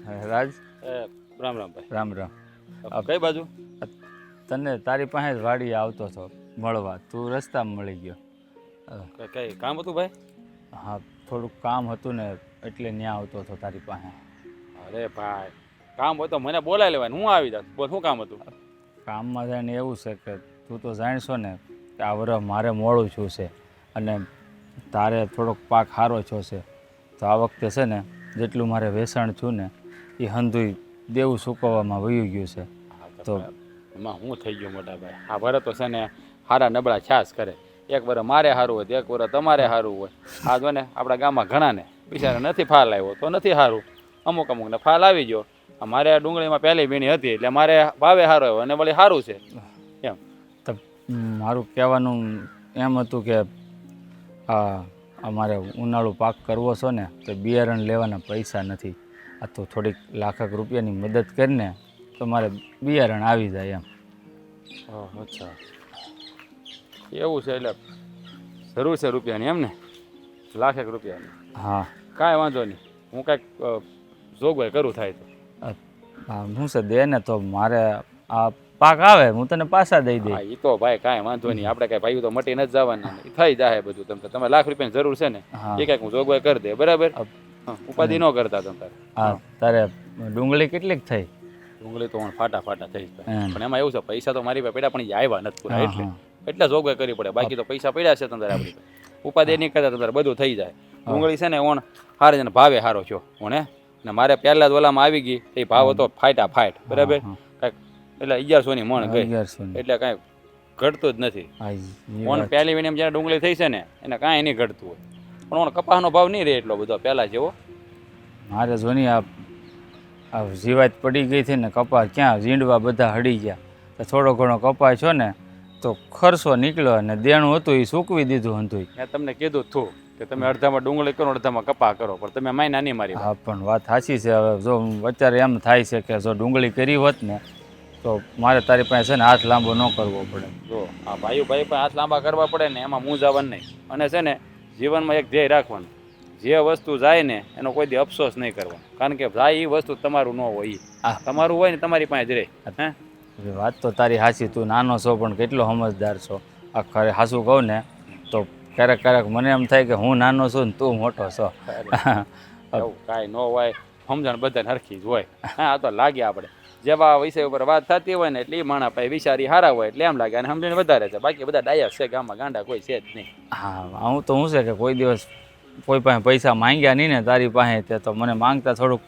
રાજ રામ રામ ભાઈ. રામ રામ. કઈ બાજુ? તને તારી પાસે જ વાડી આવતો હતો મળવા, તું રસ્તામાં મળી ગયો. કઈ કામ હતું ભાઈ? હા, થોડુંક કામ હતું ને એટલે ત્યાં આવતો હતો તારી પાસે. અરે ભાઈ, કામ હોય તો મને બોલાવી લેવાય, હું આવી જાત. બોલ, શું કામ હતું? કામમાં જઈને એવું છે કે તું તો જાણશો ને કે આ વરસ મારે મોડું છું છે અને તારે થોડોક પાક સારો છો છે, તો આ વખતે છે ને જેટલું મારે વેચાણ છું ને એ હંધુય દેવું ચૂકવવામાં વયું ગયું છે. તો એમાં હું થઈ ગયું મોટા ભાઈ? આ ભરત તો છે ને હારા નબળા છાસ કરે. એક વરસ મારે સારું હોય, એક વરસ તમારે સારું હોય. આ જો ને આપણા ગામમાં ઘણા ને બિચારા નથી ફાલ આવ્યો તો નથી સારું, અમુક અમુકને ફાલ આવી ગયો. મારે આ ડુંગળીમાં પહેલી વીણી હતી એટલે મારે ભાવે સારો આવ્યો અને વળી સારું છે એમ. તો મારું કહેવાનું એમ હતું કે અમારે ઉનાળુ પાક કરવો છો ને તો બિયારણ લેવાના પૈસા નથી. આ તો થોડીક લાખક રૂપિયાની મદદ કરીને તો મારે બિયારણ આવી જાય એમ. અચ્છા, એવું છે? એટલે જરૂર છે રૂપિયાની એમ ને? લાખેક રૂપિયાની? હા. કાંઈ વાંધો નહીં, હું કાંઈક જોગવાઈ કરું થાય તો. શું છે દે ને તો મારે આ પાક આવે હું તને પાછા દઈ દઈ. હા, એ તો ભાઈ કાંઈ વાંધો નહીં, આપણે કાંઈ ભાઈ તો મટી નથી જવાના, થઈ જાય બધું. તમે લાખ રૂપિયાની જરૂર છે ને એ કાંઈક હું જોગવાઈ કરી દે, બરાબર? ઉપાધિ ન કરતા તમે તારે. હા, તારે ડુંગળી કેટલીક થઈ? ડુંગળી તો ફાટા ફાટા થઈ જાય, પણ એમાં એવું છે પૈસા તો મારી પાસે પડ્યા પણ એ આવ્યા નથી પૂરા, એટલે જોગવાઈ કરવી પડે. બાકી તો પૈસા પડ્યા છે તમારે આપણી પાસે. ઉપાધિ નહીં કરતા તમારે બધું થઈ જાય. ડુંગળી છે ને ઓણ હારે છે ને ભાવે સારો છો ઓણે ને મારે પહેલા જ ઓલામાં આવી ગઈ એ ભાવ હતો ફાટા ફાટ, બરાબર? કાંઈક એટલે 1100ની મણ ગઈ, એટલે કાંઈ ઘટતું જ નથી. ઓણ પહેલી વીણી જ્યારે ડુંગળી થઈ છે ને એને કાંઈ નહીં ઘટતું હોય, પણ ઓણ કપાસનો ભાવ નહીં રહે એટલો બધો પહેલાં જેવો. મારે જોની આ જીવાત પડી ગઈ હતી ને કપાસ ક્યાં ઝીંડવા બધા હળી ગયા, તો થોડો ઘણો કપાસ છો ને તો ખર્ચો નીકળ્યો અને દેણું હતું એ સૂકવી દીધું હતું. મેં તમને કીધું હતું કે તમે અડધામાં ડુંગળી કરો અડધામાં કપા કરો, પણ તમે માયના નહીં મારી. હા, પણ વાત સાચી છે. હવે જો અત્યારે એમ થાય છે કે જો ડુંગળી કરી હોત ને તો મારે તારી પાસે છે ને હાથ લાંબો ન કરવો પડે. જો આ ભાઈ પણ હાથ લાંબા કરવા પડે ને એમાં મૂંઝાવાનું નહીં. અને છે ને જીવનમાં એક ધ્યેય રાખવાનું, જે વસ્તુ જાય ને એનો કોઈ દી અફસોસ નહીં કરવાનો, કારણ કે જાય એ વસ્તુ તમારું ન હોય, એ તમારું હોય ને તમારી પાસે જ રહે. હે, વાત તો તારી સાચી. તું નાનો છો પણ કેટલો સમજદાર છો. આ ખરે સાચું કહું ને તો ક્યારેક ક્યારેક મને એમ થાય કે હું નાનો છું ને તું મોટો છો. એવું કાંઈ ન હોય, સમજણ બધાને હરખી જ હોય. હા, આ તો લાગે આપણે જેવા વિષય ઉપર વાત થતી હોય ને એટલે એ માણા પાસે વિચારી સારા હોય એટલે એમ લાગે અને સમજણ વધારે છે. બાકી બધા ડાયા છે ગામમાં, ગાંડા કોઈ છે જ નહીં. હા, હું તો શું છે કે કોઈ દિવસ કોઈ પાસે પૈસા માંગ્યા નહીં ને તારી પાસે, તે તો મને માંગતા થોડુંક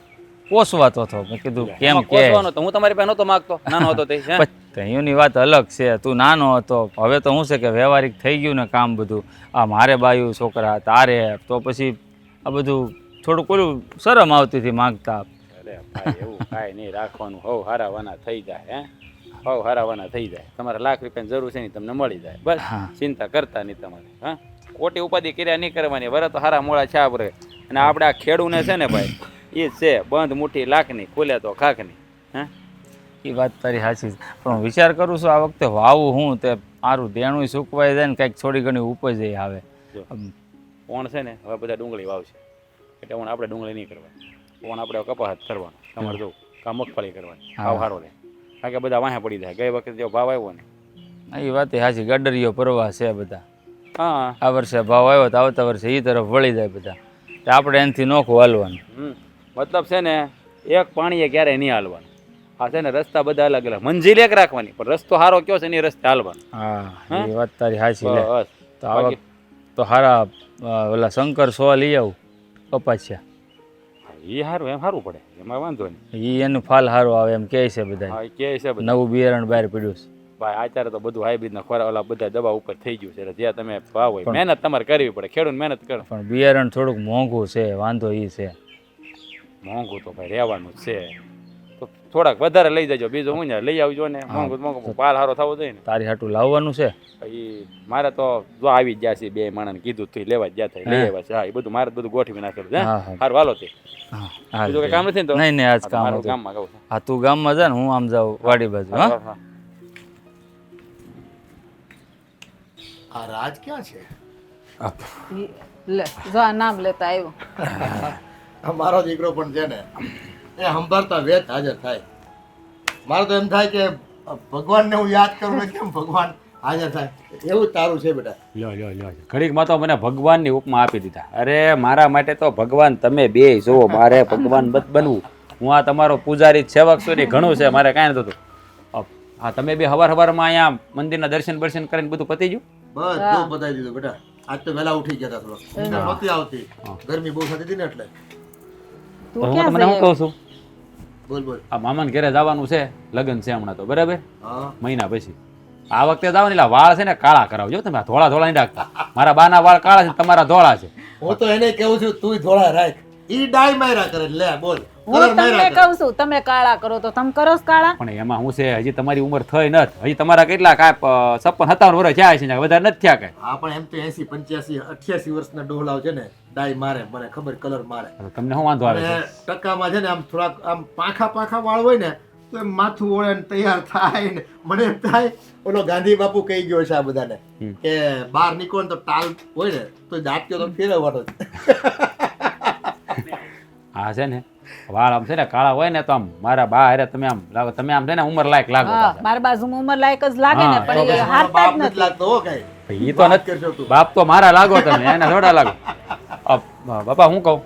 પોસવાતો હતો. મેં કીધું કેમ કે હું તમારી પાસે નહોતો માંગતો, નાનો હતો તે. એની વાત અલગ છે, તું નાનો હતો. હવે તો શું છે કે વ્યવહારિક થઈ ગયું ને કામ બધું. આ મારે બાયું છોકરા તારે, તો પછી આ બધું થોડુંક ઓલું શરમ આવતી હતી માંગતા. અરે ભાઈ, એવું કાંઈ નહીં રાખવાનું. હવ હારાવાના થઈ જાય. હવ હારાવાના થઈ જાય. તમારે લાખ રૂપિયાની જરૂર છે ને તમને મળી જાય, બસ. ચિંતા કરતા નહીં તમારે. હા, ખોટી ઉપાધિ કર્યા નહીં કરવાની. વરસ તો હારા મોડા છાપ રહે. અને આપણે આ ખેડૂને છે ને ભાઈ એ જ છે બંધ મુઠ્ઠી લાખની, ખુલે તો ખાખની. હા, એ વાત તારી સાચી. પણ વિચાર કરું છું આ વખતે વાવું હું તે મારું દેણું સૂકવાઈ જાય ને કંઈક થોડી ઘણી ઉપજ આવે. કોણ છે ને હવે બધા ડુંગળી વાવશે એટલે ઓણ આપણે ડુંગળી નહીં કરવાની, ઓણ આપણે કપાસ જ કરવાનો. તમારે જોવું કાં મગફળી કરવાની, ભાવ સારો રહે. કારણ કે બધા વાહે પડી જાય. ગઈ વખતે જેવો ભાવ આવ્યો ને એ વાત સાચી. ગડરીઓ પરવા છે બધા. હા, આ વર્ષે ભાવ આવ્યો તો આવતા વર્ષે એ તરફ વળી જાય બધા. તો આપણે એનાથી નોખું હાલવાનું. મતલબ છે ને એક પાણીએ ક્યારેય નહીં હાલવાનું. આ છે ને રસ્તા બધા અલગ અલગ, મંજિલ એક રાખવાની પણ રસ્તો સારો કયો છે એની રસ્તે હાલવાનું. હા, એ વાત તારી સાચી. બસ તો આ તો હારા ઓલા શંકર સો લઈ આવું કપાસિયા. એ સારું, એમ સારું પડે, એમાં વાંધો નહીં. એનું ફાલ સારું આવે એમ કહે છે બધા. હા, કહે છે બધા. નવું બિયારણ બહાર પડ્યું છે ભાઈ. અત્યારે તો બધું હાઇબ્રિડના ખોરાક ઓલા બધા દવા ઉપર થઈ ગયું છે. જ્યાં તમે ભાવ હોય મહેનત તમારે કરવી પડે, ખેડૂત મહેનત કરો. પણ બિયારણ થોડુંક મોંઘું છે, વાંધો એ છે. મોંઘું તો ભાઈ રહેવાનું જ છે, તો થોડાક વધારે લઈ જજો. બીજું હું ને લઈ આવજો ને. મોંઘું મોંઘું પાલ સારો થવો જોઈએ ને. તારી હાટું લાવવાનું છે. એ મારે તો જો આવી જ ગયા છે, બે માણસને કીધું તું લેવા જ ગયા લઈ આવ્યા છે. હા, એ બધું મારે બધું ગોઠવી નાખેલું છે. સારું, હાલો તે. બીજું કઈ કામ નથી ને? તો નહીં આજ કામ ગામમાં કહું. હા, તું ગામમાં જા ને હું આમ જાઉં વાડી બાજુ. હા, આ રાજ ક્યાં છે? લે જો આ નામ લેતા આવ્યો. મારો દીકરો પણ છે ને એ સંભાળતા વેત હાજર થાય. મારે તો એમ થાય કે ભગવાનને હું યાદ કરું ને કેમ ભગવાન હાજર થાય, એવું જ તારું છે બેટા. લ્યો લ્યો લ્યો ઘડીકમાં તો મને ભગવાનની ઉપમા આપી દીધા. અરે મારા માટે તો ભગવાન તમે બે જો, મારે ભગવાન મત બનવું. હું આ તમારો પૂજારી સેવક છું ને ઘણું છે, મારે કાંઈ નતું. હા તમે બે હવારમાં અહીંયા મંદિરના દર્શન કરીને બધું પતી ગયું? બધું બતાવી દીધું બેટા. આજ તો વહેલા ઉઠી ગયા હતા થોડો, ઊંઘ નહોતી આવતી, ગરમી બહુ થતી હતી ને એટલે. તો હું તમને શું કહું છું, બોલ બોલ. આ મામાને ઘરે જવાનું છે, લગ્ન છે હમણાં તો બરાબર, હા મહિના પછી. આ વખતે જાવ ને એટલે વાળ છે ને કાળા કરાવજો તમે, ધોળા નહીં રાખતા. મારા બાના વાળ કાળા છે, તમારા ધોળા છે. હું તો એને કેવું છું તું ધોળા રાખ, ઈ ડાય માર્યા કરે. લે બોલ. હું તમને કહું છું તમે કાળા કરો તો તમે કરો છો કાળા. પણ એમાં હું છે, હજી તમારી ઉંમર થઈ નથી, હજી તમારા કેટલા 56-57 વર્ષ થયા છે, વધારે નથી થયા કઈ. હા પણ એમ તો 80 85 88 વર્ષના ડોહલાઓ છે ને ડાય મારે, મને ખબર, કલર મારે. તમને શું વાંધો આવે છે? અને ટકામાં છે ને આમ થોડાક આમ પાંખા વાળ હોય ને તો એમ માથું ઓળે ને તૈયાર થાય ને મને એમ થાય ઓલો ગાંધી બાપુ કહી ગયો છે આ બધાને કે બહાર નીકળો ને તો ટાલ હોય ને તો દાંત તો ફેરવવાનો જ. હા છે ને વાળ આમ છે ને કાળા હોય ને તો આમ મારા બા હારે તમે આમ લાગો, તમે આમ છે ને ઉંમર લાયક લાગો. હા મારા બાજુમાં ઉંમર લાયક જ લાગે ને, હા, પણ એ મારો હારતા બાપ જ નથી નથી. લાગતો હો કાંઈ. એ તો વાત નથી, કરશો તું. બાપ તો મારા લાગો તમે, એને થોડા લાગો. બાપા હું કહું,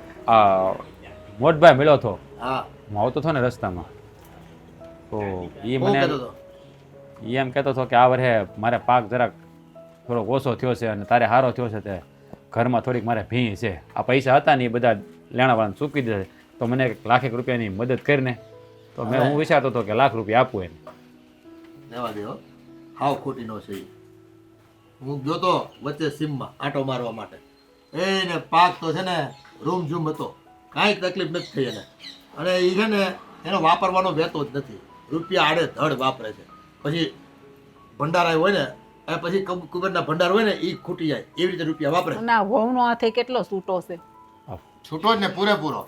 મોટભાઈ મળ્યો હતો, હા હું આવતો હતો ને રસ્તામાં, તો એ હું મને કહેતો હતો. ઈ એમ કહેતો હતો કે આ વર્ષે મારે પાક જરાક થોડોક ઓછો થયો છે અને તારે સારો થયો છે, તે ઘરમાં થોડીક મારે ભીં છે. આ પૈસા હતા ને એ બધા લેણાવાળાને ચૂકી દીધા, તો મને લાખેક રૂપિયાની મદદ કરીને, તો મેં હું વિચારતો હતો કે ₹1,00,000 આપું એને. લેવા દે હો, હાવ ખોટી નો છે ઈ. હું ગયો તો વચ્ચે સીમમાં આંટો મારવા માટે, એને પાક તો છે ને રૂમઝૂમ હતો, કાંઈ તકલીફ નથી થઈ એને. અને એ છે ને એનો વાપરવાનો વેતો જ નથી, રૂપિયા આડે ધડ વાપરે છે. પછી ભંડારા હોય ને એ પછી કુબેરના ભંડાર હોય ને એ ખૂટી જાય, એવી રીતે રૂપિયા વાપરે. ના વહુનો હાથે કેટલો છૂટો છે. છૂટો જ ને પૂરેપૂરો.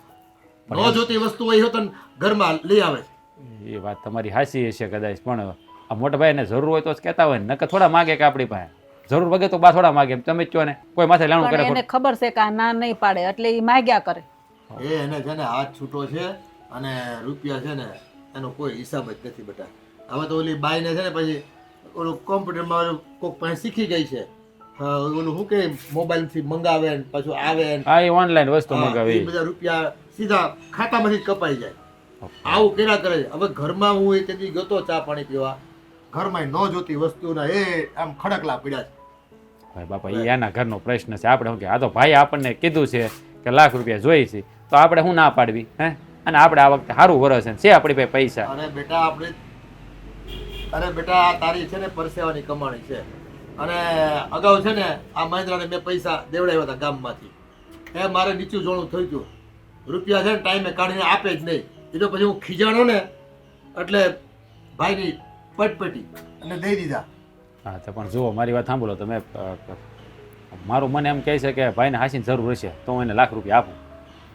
ન જોતી વસ્તુ હોય તો ઘરમાં લઈ આવે છે. એ વાત તમારી હાચી હશે કદાચ, પણ આ મોટા ભાઈને જરૂર હોય તો જ કહેતા હોય ને, નકર થોડા માગે કે આપણી પાસે જરૂર વગે તો બા થોડા માગે. તમે જ કહો ને, કોઈ માથે લેણું પણ કરે. એને ખબર છે કે આ ના નહીં પાડે એટલે એ માગ્યા કરે. એને છે ને હાથ છૂટો છે અને રૂપિયા છે ને એનો કોઈ હિસાબ જ નથી બેટા. હવે તો ઓલી બાઈને છે ને પછી ઓલું કોમ્પ્યુટરમાં કોઈક પાસે શીખી ગઈ છે. હા ઓલું શું કે મોબાઈલથી મંગાવે ને પાછું આવે ને હા એ ઓનલાઈન વસ્તુ એ મંગાવી. બધા રૂપિયા સીધા ખાતામાંથી જ કપાઈ જાય. આવું કર્યા કરે છે. હવે ઘરમાં હું તેથી ગયો ચા પાણી પીવા, ઘરમાં ન જોતી વસ્તુના એ આમ ખડકલા પડ્યા છે. ભાઈ બાપા એ એના ઘરનો પ્રશ્ન છે. આપણે શું કે આ તો ભાઈ આપણને કીધું છે કે ₹1,00,000 જોઈએ છે, તો આપણે શું ના પાડવી હે? અને આપણે આ વખતે સારું વરસ છે આપણી પાસે પૈસા. અરે બેટા આ તારી છે ને પરસેવાની કમાણી છે. અને અગાઉ છે ને આ મહેન્દ્રાને મેં પૈસા દેવડાવ્યા હતા ગામમાંથી, એ મારે નીચું જોણું થયું હતું. રૂપિયા છે ને ટાઈમે કાઢીને આપે જ નહીં. એ તો પછી હું ખીજાણો ને એટલે ભાઈની પટપટી અને દઈ દીધા. હા તો પણ જુઓ મારી વાત સાંભળો તમે, મારું મને એમ કહે છે કે ભાઈને હાસીની જરૂર હશે તો હું એને ₹1,00,000 આપું,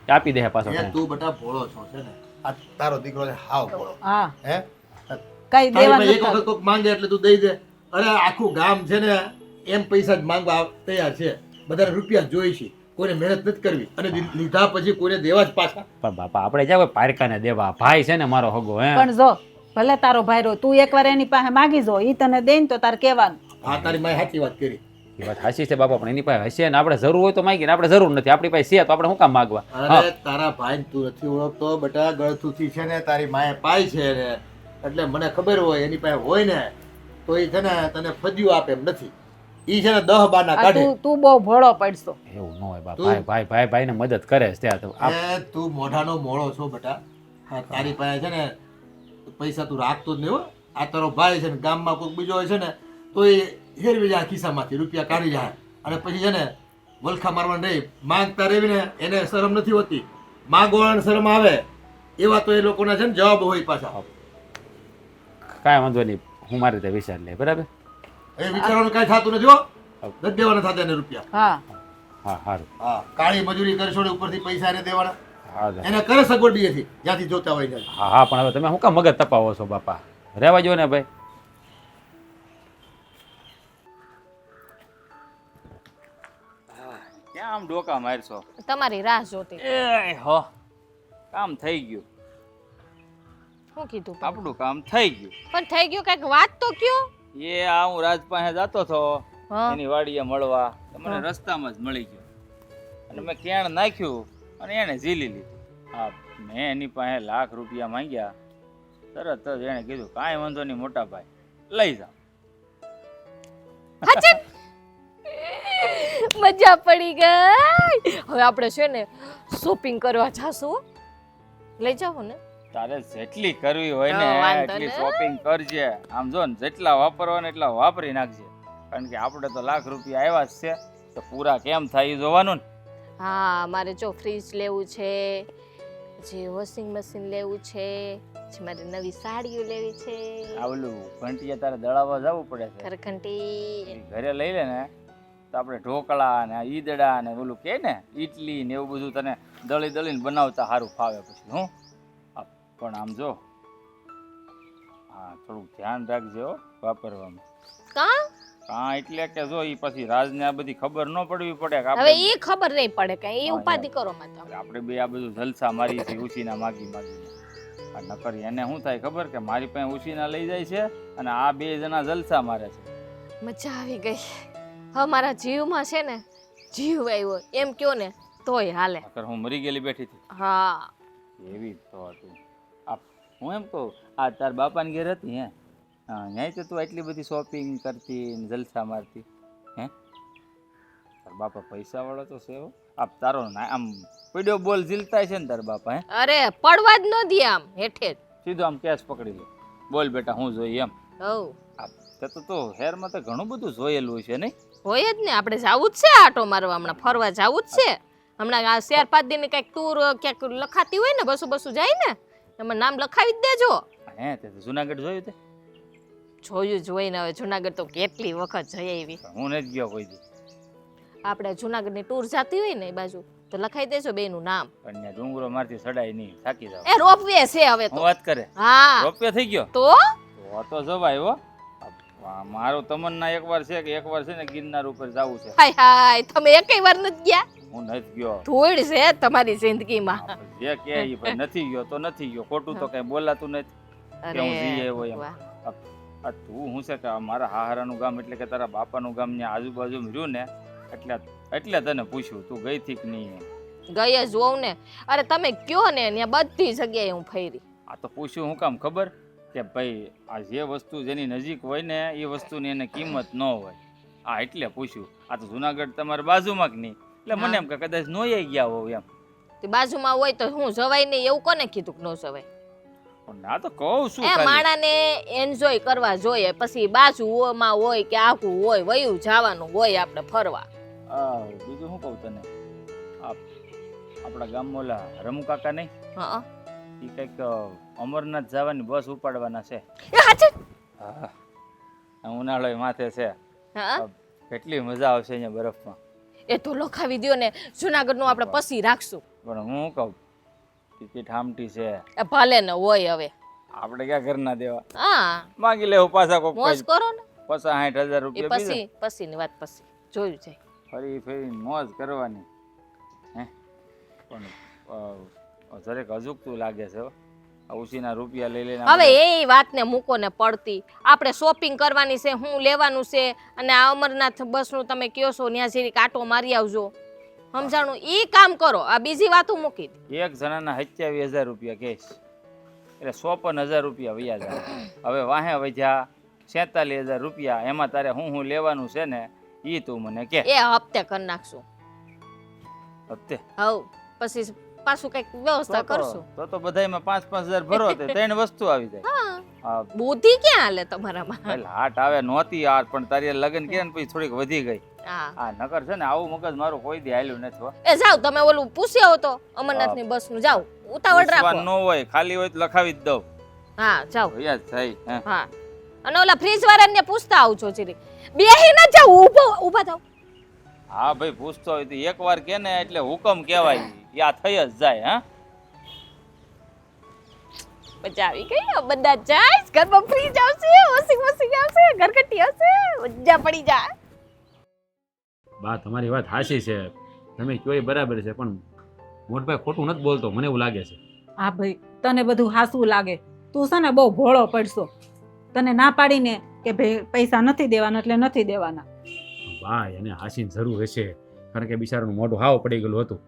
આપી દે પાછો. એ તું બેટા ભોળો છો છે ને, આ તારો દીકરો છે હાવ ભોળો. હા હે કઈ તારી દેવા પાસે એક નથી. વખત કોઈક માંગે એટલે તું દઈ દે. અરે આખું ગામ છે ને એમ પૈસા જ માંગવા તૈયાર છે. બધાને રૂપિયા જ જોઈ છે, કોઈને મહેનત નથી કરવી અને લીધા પછી કોઈને દેવા જ પાછા. પણ બાપા આપણે જાય પારકાને દેવા, ભાઈ છે ને મારો હગો હે. પણ જો ભલે તારો ભાઈ રો, તું એકવાર એની પાસે માગી જો, ઈ તને દે ને તો તારે કહેવાનું. હા તારી માએ સાચી વાત કરી. એ વાત હાચી છે બાપા, પણ એની પાસે હશે ને આપણે જરૂર હોય તો માગીએ ને, આપણે જરૂર નથી, આપણી પાસે છે તો આપણે શું કામ માગવા? અરે તારા ભાઈ તું નથી ઓળખતો બેટા, ગળથુથી છે ને તારી માએ પાય છે ને એટલે મને ખબર હોય એની પાસે હોય ને તો એ છે ને તને ફદ્યું આપે એમ નથી. ઈ છે ને 10 બાના આ કાઢે. તું બહુ ભોળો પડશો. એવું ન હોય બાપા, ભાઈ ભાઈને મદદ કરે છે ત્યાં તો. એ તું મોઢાનો મોળો છો બેટા. હા તારી પાસે છે ને પૈસા તું રાખતો જ નહીં હો. આ તારો ભાઈ છે ને ગામમાં કોઈ બીજો હોય છે ને તો એ હેરવી જાય ખિસ્સામાંથી રૂપિયા કાઢી જાય અને પછી છે ને વલખા મારવા નહીં. માંગતા રહેવીને એને શરમ નથી હોતી, માંગવાને શરમ આવે એવા તો એ લોકોના છે ને જવાબ હોય પાછા. કાંઈ વાંધો નહીં, હું મારી રીતે વિચાર લે બરાબર. એ વિચારવાનું કાંઈ થતું નથી હો, નથી દેવાના થતા એને રૂપિયા. હા હા સારું. હા કાળી મજૂરી કરશો ને ઉપરથી પૈસા એને દેવાના. હા એને કરે સગવડ બીએથી જ્યાંથી જોતા હોય ત્યાં. હા હા પણ હવે તમે શું કામ મગજ તપાવો છો બાપા? રહેવા જો ને ભાઈ. ક્યાં આમ ડોકા મારશો? તમારી રાહ જોતી. એ હો કામ થઈ ગયું. શું કીધું પણ? આપણું કામ થઈ ગયું. પણ થઈ ગયું કઈક વાત તો કયો. એ આ હું રાજ પાસે જતો હતો હા એની વાડીએ મળવા તો મને હા. રસ્તામાં જ મળી ગયો અને મેં કેણ નાખ્યું અને એને ઝીલી લીધું. હા, મેં એની પાસે લાખ રૂપિયા માંગ્યા. તરત જ એણે કીધું કાંઈ વાંધો નહીં મોટા ભાઈ, લઈ જાઓ. હાચન મજા પડી ગઈ. હવે આપણે છે ને શોપિંગ કરવા જાશું. લઈ જાઓ ને. તારે જેટલી કરવી હોય ને હા, વાંધો એટલી નહીં. શોપિંગ કરજે. આમ જો ને જેટલા વાપરવાને એટલા વાપરી નાખજે, કારણ કે આપણે તો લાખ રૂપિયા આવ્યા જ છે તો પૂરા કેમ થાય એ જોવાનું ને. હા મારે જો ફ્રીજ લેવું છે, પછી વોશિંગ મશીન લેવું છે, પછી મારે નવી સાડીઓ લેવી છે, આ ઓલું ઘંટિયા તારે દળાવવા જવું પડે છે. ઘરઘંટી. એ ઘરે લઈ લે ને તો આપણે ઢોકળા ને ઈદડા ને ઓલું કે ને ઈડલી ને એવું બધું તને દળી દળીને બનાવતા સારું ફાવે પછી. હું પણ આમ જો હા થોડુંક ધ્યાન રાખજો હો વાપરવામાં. કા હા એટલે કે જો ઈ પછી રાજને આ બધી ખબર ન પડવી પડે કે હવે આપણે એ ખબર નહીં પડે કે એ હા, ઉપાધિ કરો મત. આપણે બે આ બધું જલસા મારી છે ઉછીના માગી માગીને. આ નકર એને શું થાય ખબર કે મારી પાસે ઉછીના લઈ જાય છે અને આ બે જણા જલસા મારે છે. મજા આવી ગઈ. હવે મારા જીવમાં છે ને જીવ આવ્યો એમ કયો ને તોય હાલે. નકર હું મરી ગયેલી બેઠી હતી હા એવી તો હતું. હું એમ કહું આ તાર બાપાની ઘેર હતી હે હા ન્યાય તો તું એટલી બધી શોપિંગ કરતી ને જલસા મારતી હે તાર બાપા પૈસા વાળો તો છે હો. આપ તારો આમ પીડ્યો બોલ ઝીલતા છે ને તાર બાપા હે અરે પડવા જ ન દે આમ હેઠે જ. સીધો આમ કેશ પકડી લે બોલ બેટા હું જોઈએ એમ. હવ તે તો હેરમાં તો ઘણું બધું જોયેલું છે નહીં. હોય જ ને આપણે જાવું જ છે આટો મારવા હમણાં ફરવા જાવું જ છે હમણાં આ 4-5 દિનની કંઈક ટૂર ક્યાંક લખાતી હોય ને બસું જાય ને એમાં નામ લખાવી જ દેજો. હે તે તો જુનાગઢ જોયું તે જોયું જોઈને હવે જુનાગઢ તો કેટલી વખત જઈ આવી. હું નથી ગયો કોઈ દી. આપણે જુનાગઢની ટૂર જાતી હોય ને એ બાજુ તો લખાઈ દેજો બેનું નામ. પણ ત્યાં ડુંગરો મારથી ચડાય નહીં થાકી જાવ. એ રોપવે છે હવે હું તો. વાત કરે હા રોપિયો થઈ ગયો તો તો જવાય હો. મારો તમન્ના એકવાર છે કે એકવાર છે ને ગિરનાર ઉપર જવું છે. હાય હાય તમે એકેય વાર નથી ગયા. હું નથી ગયો. ધૂળ છે તમારી જિંદગીમાં. જે કે ઈ ભાઈ નથી ગયો તો નથી ગયો ખોટું તો કઈ બોલાતું નથી કે હું જઈ આવ્યો એમ. વાહ. આ તું હું છે કે આ મારા હાહરાનું ગામ એટલે કે તારા બાપાનું ગામ ને આજુબાજુ રહ્યું ને એટલે તને પૂછ્યું તું ગઈ થી કે નહીં. ગઈ જ હોઉં ને. અરે તમે કયો ને ત્યાં બધી જગ્યાએ હું ફરી. આ તો પૂછ્યું હું કામ ખબર કે ભાઈ આ જે વસ્તુ જેની નજીક હોય ને એ વસ્તુની એને કિંમત ન હોય. આ એટલે પૂછ્યું. આ તો જુનાગઢ તમારી બાજુમાં કે નહીં એટલે મને એમ કે કદાચ નોઈ ગયા હોવ એમ. તે બાજુમાં હોય તો હું જવાય નહીં એવું કોને કીધું કે ન જવાય. પણ આ તો કહું શું એ ખાલી. માણાને એન્જોય કરવા જોઈએ પછી બાજુમાં હોય કે આખું હોય વયું જવાનું હોય આપણે ફરવા. બીજું શું કહું તને આપણા ગામમાં ઓલા રમુ કાકા નહીં હા એ કંઈક અમરનાથ જવાની બસ ઉપાડવાના છે. એ હાચે. હા ઉનાળો માથે છે. હા કેટલી મજા આવશે અહીંયા બરફમાં. એ તો લખાવી દ્યો ને જુનાગઢનું આપણે પછી રાખશું. પણ હું શું કહું ટિકિટ હામટી છે એ ભલે ને હોય હવે આપણે ક્યાં ઘરના દેવા હા માંગી લેવું પાછા કોક મોજ કરો ને 50,000 એ રૂપિયા બીજા પછીની વાત પછી જોયું છે. ફરી ફરીને મોજ કરવાની હે પણ જરેક અજુકતું લાગે છે હો. આ ઉછીના રૂપિયા લઈ લઈને હવે એ વાતને મૂકો ને પડતી આપણે શોપિંગ કરવાની છે હું લેવાનું છે અને આ અમરનાથ બસનું તમે કયો છો ત્યાં જેરી કાંટો મારી આવજો સમજાણું ઈ કામ કરો આ બીજી વાતો મૂકી દે. એક જણાના 27,000 રૂપિયા કેશ એટલે 54,000 રૂપિયા વયા જાય. હવે વાહે વજ્યા 47,000 રૂપિયા એમાં તારે હું લેવાનું છે ને ઈ તું મને કે એ હપ્તે કરી નાખશું. હપ્તે હવ પછી પાછું કઈક વ્યવસ્થા કરશું. તો બધાયમાં 5,000 ભરો તો ત્રણ વસ્તુ આવી જાય. હા બુદ્ધિ ક્યાં હાલે તમારામાં. પેલા હાટ આવે નહોતી યાર પણ તારી લગ્ન કર્યા ને પછી થોડીક વધી ગઈ. હા આ નકર છે ને આવું મગજ મારું કોઈ દી હાલ્યું નથી હો. એ જાવ તમે ઓલું પૂછ્યો હતો અમરનાથની બસનું જાવ ઉતાવળ પૂછવાનું રાખો. ન હોય ખાલી હોય તો લખાવી જ દઉં. હા જાવ. યાદ થઈ હે હા અને ઓલા ફ્રીજ વાળાને પૂછતા આવજો જીરી બેહી ન જાવ ઊભા થાવ. હા ભાઈ પૂછતો હોય તો એકવાર કે ને એટલે હુકમ કહેવાય યા થઈ જ જાય. હા મજા આવી ગઈ બધા જાય ઘરમાં ફ્રીજ આવશે વોશિંગ મશીન આવશે ઘરકટી આવશે મજા પડી જાય. બા તમારી વાત હાચી છે તમે કયો એ બરાબર છે પણ મોટભાઈ ખોટું નથી બોલતો મને એવું લાગે છે. હા ભાઈ તને બધું હાસું લાગે તું છે ને બહુ ભોળો પડશો. તને ના પાડીને કે ભાઈ પૈસા નથી દેવાના એટલે નથી દેવાના. બા એને હાસીને જરૂર હશે, કારણ કે બિચારાનું મોઢું હાવ પડી ગયેલું હતું.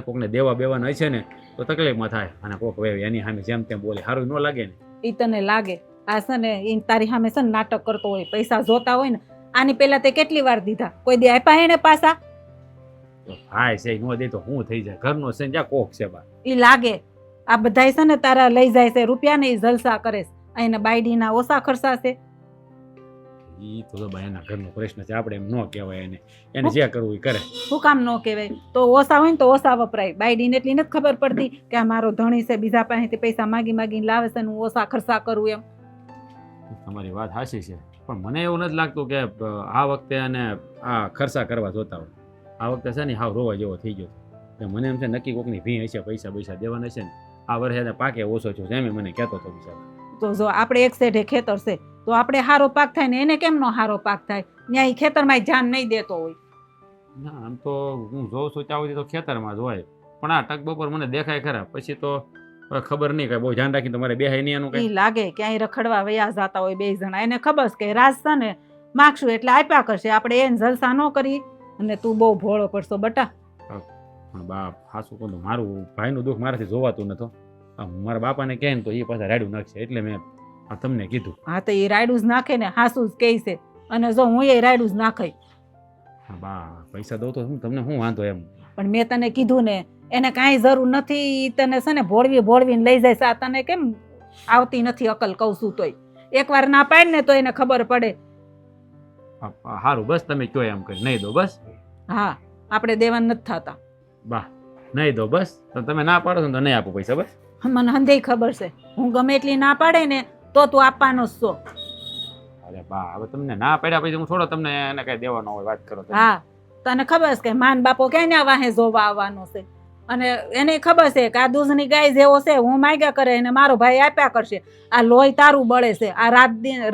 કોકને દેવા બેવાના હશે ને તો તકલીફમાં થાય, અને કોક એની સામે જેમ તેમ બોલે સારું ન લાગે ને. એ તને લાગે આ છે ને એ તારી સામે છે ને નાટક કરતો હોય, પૈસા જોતા હોય ને. આની પહેલા તે કેટલી વાર દીધા, કોઈ દી આપ્યા એને પાછા? ભાઈ છે ન દે તો શું થઈ જાય, ઘરનો છે ને જ્યાં કોક છે બા. એ લાગે આ બધાય છે ને તારા લઈ જાય છે રૂપિયા ને એ જલસા કરે છે. અહીંને બાયડીના ઓછા ખર્ચા છે. ઈ તો બા એના ઘરનો પ્રશ્ન છે, આપણે એમ ન કહેવાય એને. એને જે કરવું એ કરે. શું કામ ન કહેવાય? તો ઓછા હોય ને તો ઓછા વપરાય. બાયડીને એટલી નથી ખબર પડતી કે આ મારો ધણી છે, બીજા પાસેથી પૈસા માગી માગીને લાવે છે ને હું ઓછા ખર્ચા કરું એમ. તમારી વાત સાચી છે, પણ મને એવું નથી લાગતું કે આ વખતે અને આ ખર્ચા કરવા જોતા હોય. આ વખતે છે ને હાવ રોવા જેવો થઈ ગયો છે. મને એમ છે નક્કી કોકની ભી હશે, પૈસા દેવાના છે ને આ વર્ષે પાકે ઓછો છો એમ મને કહેતો હતો બિચારો. તો જો આપણે એક સેઢે ખેતર છે તો આપણે હારો પાક થાય ને એને કેમ નો હારો પાક થાય? ત્યાં ખેતરમાં ધ્યાન નહીં દેતો હોય. ના આમ તો હું જોઉં છું ત્યાં સુધી તો ખેતરમાં જ હોય, પણ આ ટક બપોર મને દેખાય ખરા, પછી તો ખબર નહીં કઈ બહુ ધ્યાન રાખીને તમારે બેહાય નહીં એનું ઈ કઈ. લાગે ક્યાંય રખડવા વયા જતા હોય બે જણા, એને ખબર છે કે રાજ છે ને માગશું એટલે આપ્યા કરશે, આપણે એને જલસા ન કરી. અને તું બહુ ભોળો પડશો બટા. પણ બાપ હાસું કહું તો મારું ભાઈનું દુઃખ મારાથી જોવાતું નતો. મારા બાપાને કહે ને તો એ પાછા રાડ્યું નાખશે, એટલે મેં તમને કીધું. હા તો એ રાયડું જ નાખે ને, હાસુ જ કહે છે. અને જો હું એ રાયડું જ નાખાય. હા બા પૈસા દઉં તો તમને શું વાંધો એમ. પણ મેં તને કીધું ને એને કાંઈ જરૂર નથી. ઈ તને છે ને ભોળવીને લઈ જાય છે. આ તને કેમ આવતી નથી અકલ કહું છું તોય? એકવાર ના પાડ ને તો એને ખબર પડે. સારું બસ તમે કયો એમ કરી નહીં દો બસ. હા આપણે દેવાન નથી થતા. બા નહીં દો બસ, તો તમે ના પાડો છો તો નહીં આપો પૈસા બસ. મને હંધેય ખબર છે, હું ગમે એટલી ના પાડે ને તો તું આપવાનો જ છો. અરે બા હવે તમને ના પાડ્યા પછી હું થોડો તમને એને કઈ દેવાનો હોય વાત કરો તમે. હા તને ખબર છે કે માન બાપો ક્યાં વાહે જોવા આવવાનો છે, અને એને ખબર છે કે આ દૂધની ગાય જેવો છે, હું માગ્યા કરે અને મારો ભાઈ આપ્યા કરશે. આ લોહી તારું બળે છે. આ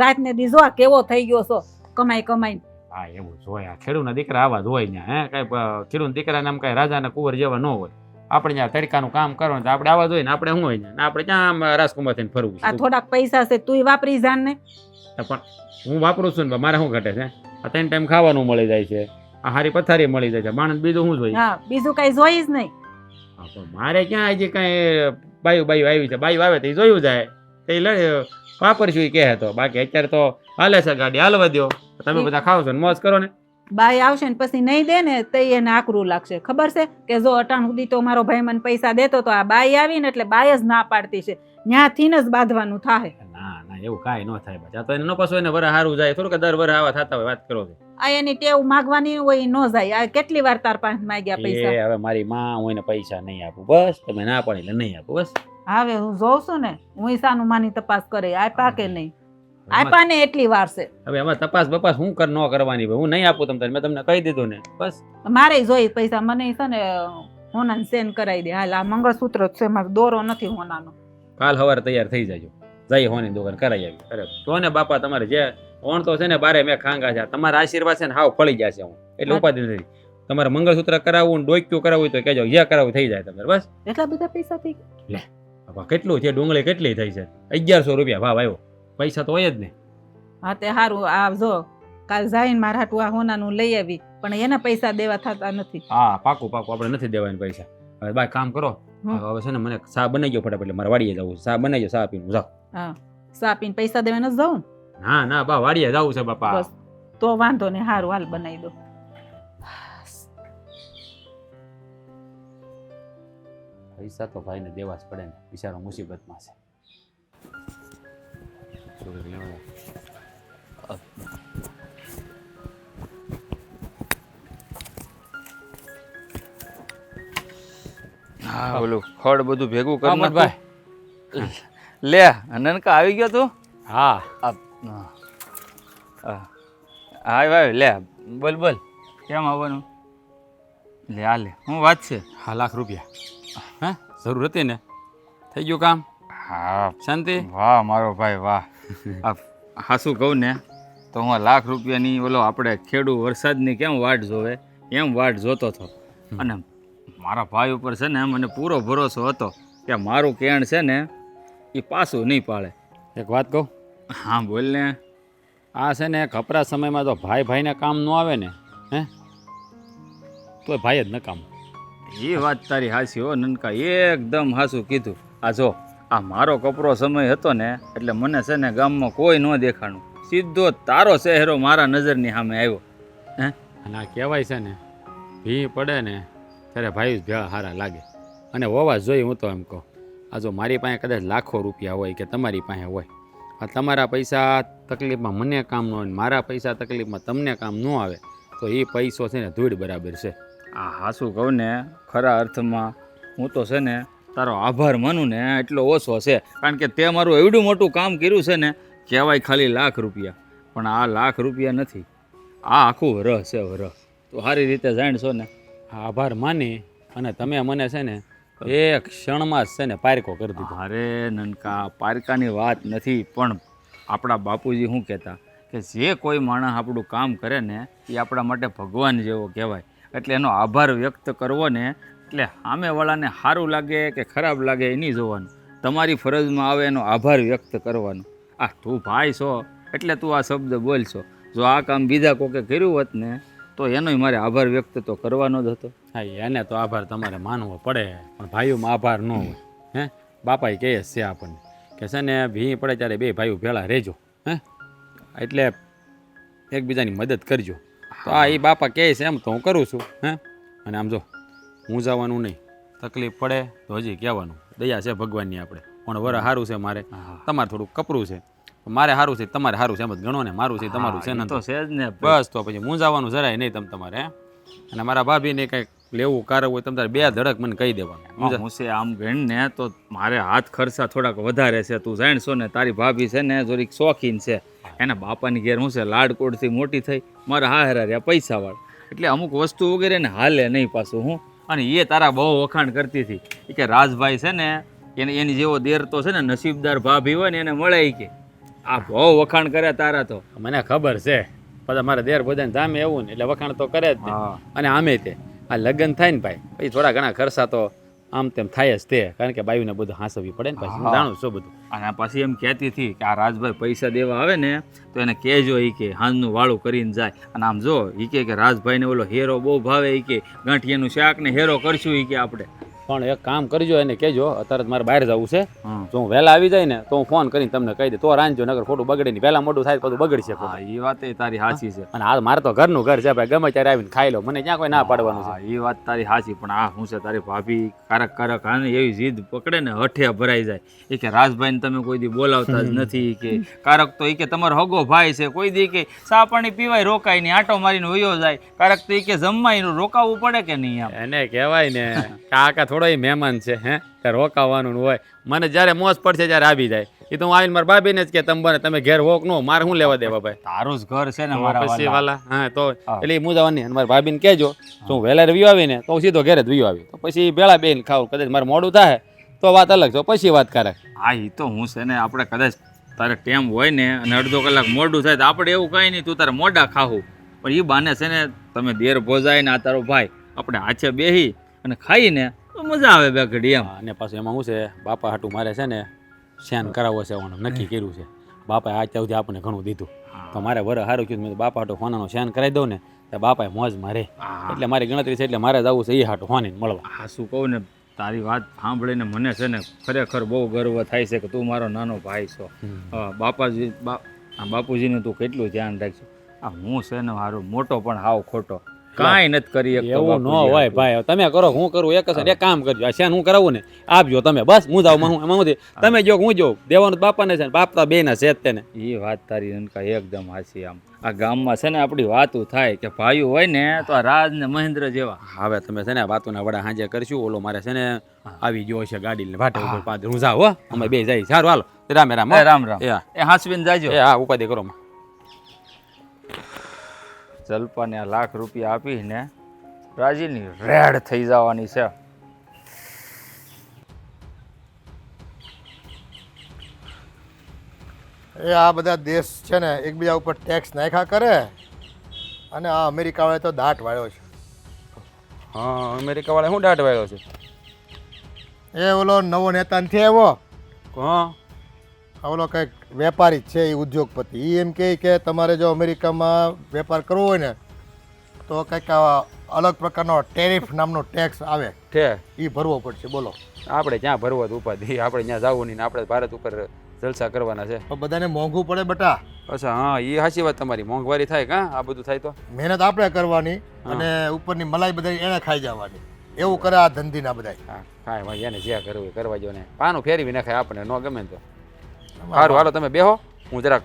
રાતને દી જો કેવો થઈ ગયો છો કમાઈ. હા એવું જ હોય, આ ખેડૂતના દીકરા આવા જ હોય ને. કઈ ખેડૂત દીકરાને આમ કઈ રાજાના કુંવર જેવા ન હોય. આપણે ત્યાં તડકાનું કામ કરો તો આપણે આવા જ હોય ને. આપણે શું હોય ને આપણે ક્યાં રાજકુમાર થઈને ફરવું આ છે. થોડાક પૈસા છે તું વાપરી જાન ને. પણ હું વાપરું છું ને મારે શું ઘટે છે? આ 3 ટાઈમ ખાવાનું મળી જાય છે, આ હારી પથારી મળી જાય છે, માણસ બીજું શું જોઈએ? હા બીજું કઈ જોઈ જ નહીં. હા પણ મારે ક્યાં હજી કઈ બાયું આવી છે? બાયું આવે તો એ જોયું જાય તે વાપરશું એ કહે તો. બાકી અત્યારે તો હાલે છે ગાડી, હાલવા દો. તમે બધા ખાવ છો ને મોજ કરો ને. બાઈ આવશે ને પછી નહીં દે ને તો એને આકરું લાગશે. ખબર છે કે જો અટાણ સુધી તો મારો ભાઈ મને પૈસા દેતો તો આ બાઈ આવી ને એટલે બાઈ જ ના પાડતી છે. ત્યાંથી જ બાંધવાનું થાય. ના એવું કાંઈ ન થાય બચા. તો એને ન પાછું એને વર સારું જાય, થોડુંક દર વર આવા થતા હોય. વાત કરો છો આ એની ટેવ માગવાની હોય એ ન જાય. આ કેટલી વાર તાર પાસે માગ્યા પૈસા? એ હવે મારી માં હું એને પૈસા નહીં આપું બસ. તમે ના પાડી એટલે નહીં આપું બસ. હવે હું જોઉં છું ને હું ઈશાનું માની તપાસ કરે આપ્યા કે નહીં આપ્યા ને એટલી વાર છે. હવે એમાં તપાસ બપાસ હું ન કરવાની ભાઈ. હું નહીં આપું તમને, મેં તમને કહી દીધું ને બસ. મારે જોઈ પૈસા. મને છે ને હોનાને સેન કરાવી દે. હાલ આ મંગળસૂત્ર છે મારો, દોરો નથી હોનાનો. કાલ સવારે તૈયાર થઈ જાજો, જઈ હોની દુકાન કરાવી આવી. અરે તો ને બાપા તમારે જે ઓણ તો છે ને બારે મેં ખાંગા છે. તમારા આશીર્વાદ છે ને હાવ ફળી જશે. હું એટલે ઉપાધિ નથી. તમારે મંગળસૂત્ર કરાવવું ને ડોક્યું કરાવવું તો કહેજો, જે કરાવવું થઈ જાય તમારે બસ. એટલા બધા પૈસા થઈ ગયા? લે બાપા કેટલું છે? ડુંગળી કેટલી થઈ છે? 1100 રૂપિયા ભાવ આવ્યો. પૈસા તો હોય જ ને. હા તે સારું. આ જો કાલ જઈને મારા હાટુ આ હોનાનું લઈ આવી, પણ એના પૈસા દેવા થતા નથી. હા પાકું આપણે નથી દેવાના પૈસા. હવે બાય કામ કરો, હવે છે ને મને ચા બનાવી ગયો ફટાફટ, એટલે મારે વાડીએ જવું. ચા બનાવી ચા પીને જાઓ. હા ચા પીને પૈસા દેવા ન જાઉં? ના બા વાડીએ જવું છે બાપા. બસ તો વાંધો ને. સારું હાલ બનાવી દો. પૈસા તો ભાઈને દેવા જ પડે ને, બિચારો મુસીબતમાં છે. હા ઓલું ખડ બધું ભેગું કરી અમરભાઈ. લે નનકા આવી ગયો તું? હા હા લે બોલ કેમ આવવાનું? લે આ લે શું વાત છે? 5 લાખ રૂપિયા. હા જરૂર હતી ને, થઈ ગયું કામ? હા શાંતિ? વાહ મારો ભાઈ વાહ. હાસું કહું ને તો હું 1 લાખ રૂપિયાની ઓલો આપણે ખેડૂ વરસાદની કેમ વાટ જોવે એમ વાટ જોતો હતો. અને મારા ભાઈ ઉપર છે ને મને પૂરો ભરોસો હતો કે મારું કેણ છે ને એ પાછું નહીં પાડે. એક વાત કહું, હા બોલ ને. આ છે ને કપરા સમયમાં તો ભાઈ ભાઈને કામ ન આવે ને, હે તો ભાઈ જ નકામ. એ વાત તારી હાચી હો નનકા, એકદમ હાચું કીધું. આ જો આ મારો કપરો સમય હતો ને એટલે મને છે ને ગામમાં કોઈ ન દેખાણું, સીધો તારો ચહેરો મારા નજરની સામે આવ્યો. હે અને આ કહેવાય છે ને ભી પડે ને ત્યારે ભાઈ જ ભેળા સારા લાગે. અને હોવા જોઈ, હું તો એમ કહું, આ જો મારી પાસે કદાચ લાખો રૂપિયા હોય કે તમારી પાસે હોય, આ તમારા પૈસા તકલીફમાં મને કામ ન હોય ને મારા પૈસા તકલીફમાં તમને કામ ન આવે તો એ પૈસો છે ને ધૂળ બરાબર છે. આ હાસું કહું ને, ખરા અર્થમાં હું તો છે ને તારો આભાર માનું ને એટલો ઓછો છે. કારણ કે તે મારું એવડું મોટું કામ કર્યું છે ને, કહેવાય ખાલી લાખ રૂપિયા, પણ આ લાખ રૂપિયા નથી, આ આખું વરહ છે વરહ. તો સારી રીતે જાણશો ને. આ આભાર માની અને તમે મને છે ને એક ક્ષણમાં જ છે ને પારકો કરી દીધો. અરે નનકા, પારકાની વાત નથી, પણ આપણા બાપુજી શું કહેતા કે જે કોઈ માણસ આપણું કામ કરે ને એ આપણા માટે ભગવાન જેવો કહેવાય. એટલે એનો આભાર વ્યક્ત કરવો ને એટલે સામેવાળાને સારું લાગે કે ખરાબ લાગે એ નહીં જોવાનું, તમારી ફરજમાં આવે એનો આભાર વ્યક્ત કરવાનો. આ તું ભાઈ છો એટલે તું આ શબ્દ બોલશો, જો આ કામ બીજા કોકે કર્યું હોત ને તો એનોય મારે આભાર વ્યક્ત તો કરવાનો જ હતો. હા, એને તો આભાર તમારે માનવો પડે, પણ ભાઈઓમાં આભાર ન હોય. હે બાપાએ કહે છે આપણને કે છે ને ભી પડે ત્યારે બે ભાઈઓ ભેળા રહેજો, હે એટલે એકબીજાની મદદ કરજો. તો આ એ બાપા કહે છે એમ તો હું કરું છું. હે અને આમ જો હું જવાનું નહીં, તકલીફ પડે તો હજી કહેવાનું, દયા છે ભગવાનની આપણે. પણ વર સારું છે મારે, તમારે થોડુંક કપરું છે, મારે સારું છે તમારે સારું છે, એમ જ ગણો ને, મારું છે તમારું છે ને, તો છે જ ને. બસ તો પછી હું જવાનું જરાય નહીં તમારે. હે અને મારા ભાભીને કંઈક લેવું કારવું હોય તમારે બે ધડક મને કહી દેવાનું. હું છે આમ ગણ ને તો મારે હાથ ખર્ચા થોડાક વધારે છે, તું જાણશો ને. તારી ભાભી છે ને થોડીક શોખીન છે, એના બાપાની ઘેર હું છે લાડકોડથી મોટી થઈ, મારા હારા રહ્યા પૈસાવાળા, એટલે અમુક વસ્તુ વગેરે ને હાલે નહીં પાછું હું. અને એ તારા બહુ વખાણ કરતી હતી કે રાજભાઈ છે ને એની જેવો દેર તો છે ને નસીબદાર ભાભી હોય ને એને મળે કે. આ બહુ વખાણ કરે તારા તો. મને ખબર છે, પછી મારે દેર બધાને ધામે એવું ને એટલે વખાણ તો કરે જ ને. અને આમે તે આ લગ્ન થાય ને ભાઈ પછી થોડા ઘણા ખર્ચા તો આમ તેમ થાય જ તે, કારણ કે બાયુને બધું હાંસવી પડે ને. પછી હું જાણું છું બધું. અને પછી એમ કહેતી હતી કે આ રાજભાઈ પૈસા દેવા આવે ને તો એને કહેજો એ કે હાંજનું વાળું કરીને જાય. અને આમ જો એ કે રાજભાઈને ઓલો હેરો બહુ ભાવે, એ કે ગાંઠિયાનું શાક ને હેરો કરશું એ કે આપણે. પણ એક કામ કરજો, એને કહેજો અત્યારે મારે બહાર જવું છે, જો હું વહેલા આવી જાય ને તો હું ફોન કરીને તમને કહી દે તો રાંધજો, નગર ખોટું બગડે નહીં. વહેલા મોટું થાય બધું બગડશે. હા એ વાત તારી સાચી છે. અને આ મારે તો ઘરનું ઘર છે ભાઈ, ગમે ત્યારે આવીને ખાઈ લો, મને ક્યાં કોઈ ના પાડવાનું છે. એ વાત તારી સાચી, પણ આ શું છે તારી ભાભી કારક હા એવી જીદ પકડે ને હઠે ભરાઈ જાય. એ કે રાજભાઈને તમે કોઈ દી બોલાવતા જ નથી, કે કારક તો એ કે તમારો હગો ભાઈ છે, કોઈ દી કે ચા પાણી પીવાય રોકાય નહીં, આટો મારીને વયો જાય. કારક તો એ કે જમવાય રોકાવવું પડે કે નહીં. આમ એને કહેવાય ને કાકા થોડો એ મહેમાન છે, હે ત્યારે રોકાવાનું હોય. મને જ્યારે મોજ પડશે ત્યારે આવી જાય. એ તો હું આવીને મારા ભાભીને જ કે તમે ઘેર હોક નો, મારે શું લેવા દેવા ભાઈ, તારું જ ઘર છે ને મારા પછી વાલા. હા તો એટલે હું જવાની અને મારા ભાભીને કહેજો હું વહેલા વ્યુ આવીને તો હું સીધો ઘેર જ વ્યુ આવી, તો પછી ભેળા બેન ખાવું. કદાચ મારે મોડું થાય તો વાત અલગ છે, પછી વાત કરે. હા એ તો હું છે ને આપણે કદાચ તારે ટેમ હોય ને અને અડધો કલાક મોડું થાય તો આપણે એવું કાંઈ નહીં, તું તારે મોડા ખાવું. પણ એ બાને છે ને તમે દેર ભોજાય ને આ તારો ભાઈ આપણે હાથે બેસી અને ખાઈને તો મજા આવે બે ઘડી એમ. અને પાછું એમાં શું છે, બાપા હાટું મારે છે ને શેન કરાવવો છે, નક્કી કર્યું છે. બાપાએ આજ સુધી આપણને ઘણું દીધું, તો મારે વર સારું કીધું, મેં બાપા હાટું હોનાનું શેન કરાવી દઉં ને તો બાપાએ મોજ મારે. એટલે મારી ગણતરી છે, એટલે મારે જવું છે એ હાટું હોનીને મળવા. હા શું કહું ને, તારી વાત સાંભળીને મને છે ને ખરેખર બહુ ગર્વ થાય છે કે તું મારો નાનો ભાઈ છો. બાપુજીનું તું કેટલું ધ્યાન રાખજો. આ હું છે ને મારો મોટો પણ હાવ ખોટો કાંઈ નથી કરી શકતો. એવું ન હોય ભાઈ, તમે કરો હું કરું એક જ. એક કામ કરજો, આ શેન હું કરાવું ને આપજો તમે, બસ હું જાઉં. એમાં હું તમે જો હું જોઉં દેવાનું બાપાને છે ને બાપ તો બે ના છે તેને. એ વાત તારી નનકા એકદમ હાચી. આમ આ ગામમાં છે ને આપણી વાતું થાય કે ભાઈઓ હોય ને તો આ રાજ ને મહેન્દ્ર જેવા. હવે તમે છે ને વાતોના વડા સાંજે કરશું. ઓલો મારે છે ને આવી ગયો છે ગાડી ને વાટે ઉપર પાદર, હું જાઉં. હો અમે બે જાય. સારું હાલો, રામે રામ. રામ રામ. એ હાસવીને જાજો. હા ઉપાધિ કરો. જલપાને આ લાખ રૂપિયા આપીને રાજીની રેડ થઈ જવાની છે. એ આ બધા દેશ છે ને એકબીજા ઉપર ટેક્સ નાખ્યા કરે, અને આ અમેરિકા વાળા તો દાટ વાળ્યો છે. હા અમેરિકા વાળા શું દાટ વાળ્યો છે? એ ઓલો નવો નેતા નથી આવ્યો? હા ઓલો કંઈક વેપારી જ છે એ ઉદ્યોગપતિ એ એમ કહે કે તમારે જો અમેરિકામાં વેપાર કરવો હોય ને તો કંઈક અલગ પ્રકારનો ટેરિફ નામનો ટેક્સ આવે છે એ ભરવો પડશે. બોલો આપણે ક્યાં ભરવા તો ઉપાધિ, આપણે ત્યાં જવું નહીં ને આપણે ભારત ઉપર જલસા કરવાના છે. તો બધાને મોંઘું પડે બેટા. અચ્છા હા, એ સાચી વાત તમારી. મોંઘવારી થાય કાં આ બધું થાય તો? મહેનત આપણે કરવાની અને ઉપરની મલાઈ બધી એને ખાઈ જવાની. એવું કરે આ ધંધીના બધા. હા કાંઈ ભાઈ, એને જે કરવું એ કરવા જો ને. પાનું ફેરવી નાખાય આપણે, ન ગમે ને તો. સારું હાલો તમે બેહો, હું જરાક